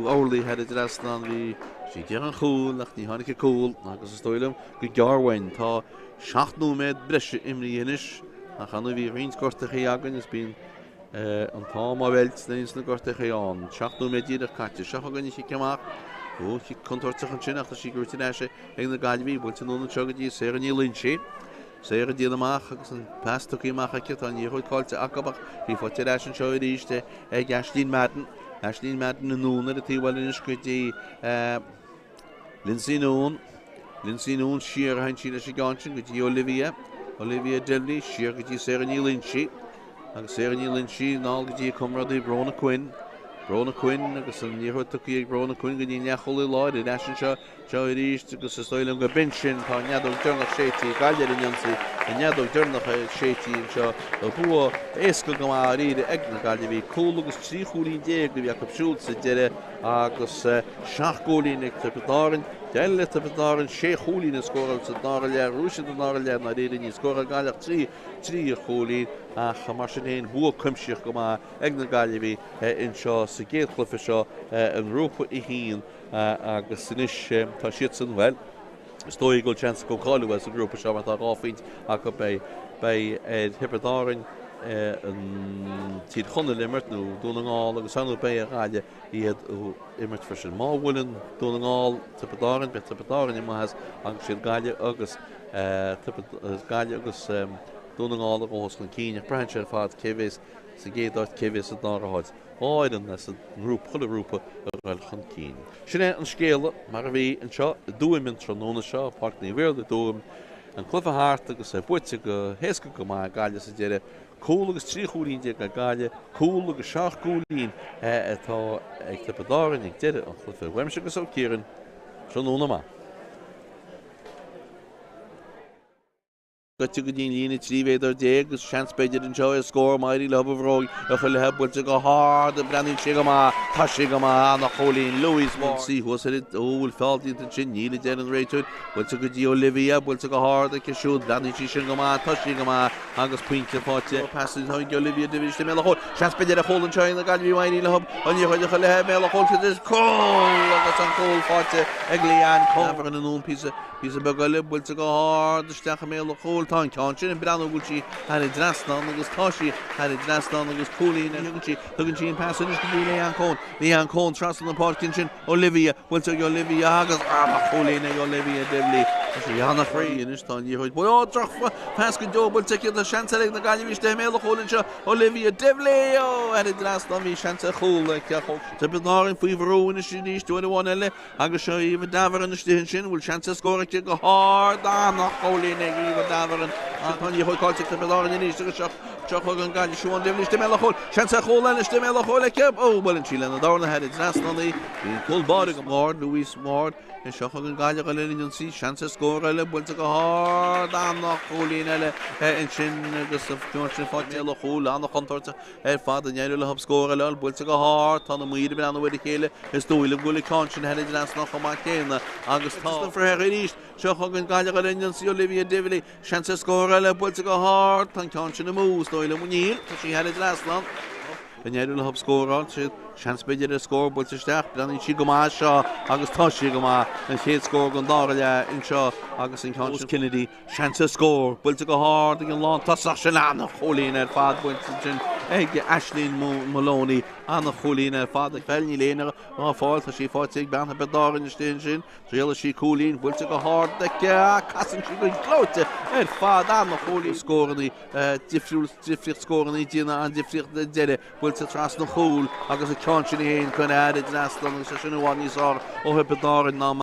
álaí heidir traslan bhí sí dear an chúl nach ní tháinig cúil agus is stoilm go gearhain tá 7 méid breise imrí inis a channa bhí rins gortacha agan is bíon an tám a bheilt na gortacha an 7 méid díidir caite seachagan sí ceamach sí contortach an sin achta sí gúirte éise ag na Gaillimh bhfuilte nó na tegadtí séar an linn sé séar a díana amach agus an pestochaí amach aice tá níorthúid cáilte acabach hí fáte éis an seo ríiste ag Aislinn Madden na núna a tíhfuil in iscuidí Lindsay Noon siar hain sí leis gáin go dtí Olivia Divley siar go dtí séar an linn sí agus séar an linn sí ná go dtí cumradí Brona Quinn agus an níorthúid tuchaí ag Brona Quinn go dtí neacholaí láid i leis an seo ríist agus is stoilm go bin sin tá neadú dearnach sétí gaiile in Jansaí in neadú dúnach sétíí seo bua éca go má riide ag na Gaillimh cúil agus trí chúlín déag go bhíoh capsúil sa deire agus 6 gólín ag Tiobraid Deile Tiobraid 6 chúlín is scórail sa náraile rúise do náraile na riide ní scórail Gaillimh trí chúlín a mar sin éon bua cumseach go má ag na Gaillimh in seo sa géadchlufa seo an Grúpa I hín agus inis tá siad san bhfuil Stoi go chance go callú as a grúpa seo mar tá ráfint a go bei Tiobraid an tíad chunna limmert nó dúnaáil agus anú bei a gáile iad immert for sin máhfuilin dúnaáil Tiobraid be Tiobraid I has agus siad gáile agus gáile agus dúnaáil agus an cíine brehan sé fád céhés sa géadát céhés a náraáid áidan as a chula grúpa ar chun cíine. Sin é an scéala mar a bhí an seo Tuaim in tróna seo Páirc ní bhéir de Tuam an clufa háart agus buite go héasca go má gáile sa deire cúil agus trí chúlín de go gáile cúil agus 6 gúlín atá ag Tiobraid ag deire an clufa weimse agus ó Ciarán tróna má. Go dtín lína tríhéidir déag agus seanspéidir an seo scór mairí le bhróg a chuil le builte go hád a breanú si go má tá si go má nach cholín Louis sí was óil fáiltíí an sin níla dé an réitúid builte go dtí Olivia builte go hád a ceisiú breanú si sin go má tá si go má agus puinte fáte pasú thaid Olivia de bhíiste mé hol seanspéidir a cholann seo na Gaillimh mairí le hub an chuide chu le mé holta is cóil agus an cóil fáte ag líon comhar an nún pí begaile builte go hád isteach mé le chóil tá ceann sin an breanú bhúil si ar drasnán agus táisií ar drasnán agus cúlín thugann sí an pasú is go bhí Ní an cón traslan na Páircin sin Olivia bhfuilte go Olivia agus cholín ag Olivia Devlí Janna Free is tá ní chuid buá troch pas go dóbal te a seansa ag na Gaillimh de mé le chólinn seo Olivia Devlí ar drasnán hí seansa chóla ceachol Tá benárin faoi bhróin is sin níos dúna bháin eile agus seo íomh dahar an istíhann sin bhfuil seansa scóra go hád nach cholín ag íomh dahar an you call it the Belar in the Chocolate Gun, Shuan Devilish de Melachol, Chansa Holan, de Melachol, oh, well in Chile, and the Darna had it nationally, in cold body of Mord, Louis Mord, and Chocolate Galia, and see, Chansa score, Bulta hard, I'm not holding and Chin, the Johnson fought Yellow Hole, on the Contorta, and Father Yellow Hub score a little, Bulta hard, on the Weed, on the way to kill it, his two will bully conscience, had it last knock on my cane, August for Heritage, Chocolate Galia, and see Olivia Devili, Chansa score, Bulta hard, and conscience the moves. She had it last long. And yet will have score on chance beidir a score but isteach brenn si go má seo agus tá si go má an chéad scór go dáile in seo agus in Constance Kennedy chance a score builte go hard an lá tasach sin anna cholín ar fad buinte sin ag Aislinn Maloney anna cholín ar fad ag felní léanaar á fáil tá si fáte ag beanta bedáin stéin sin réala si cholín builte go hard ag casan si go glóte ar fad anna cholín scóraní difricht scóraní dína an difricht deire builte tras na chól agus a Conchini in Conad, it's last long, so she knew what he's on, oh, Bedar and Naomh.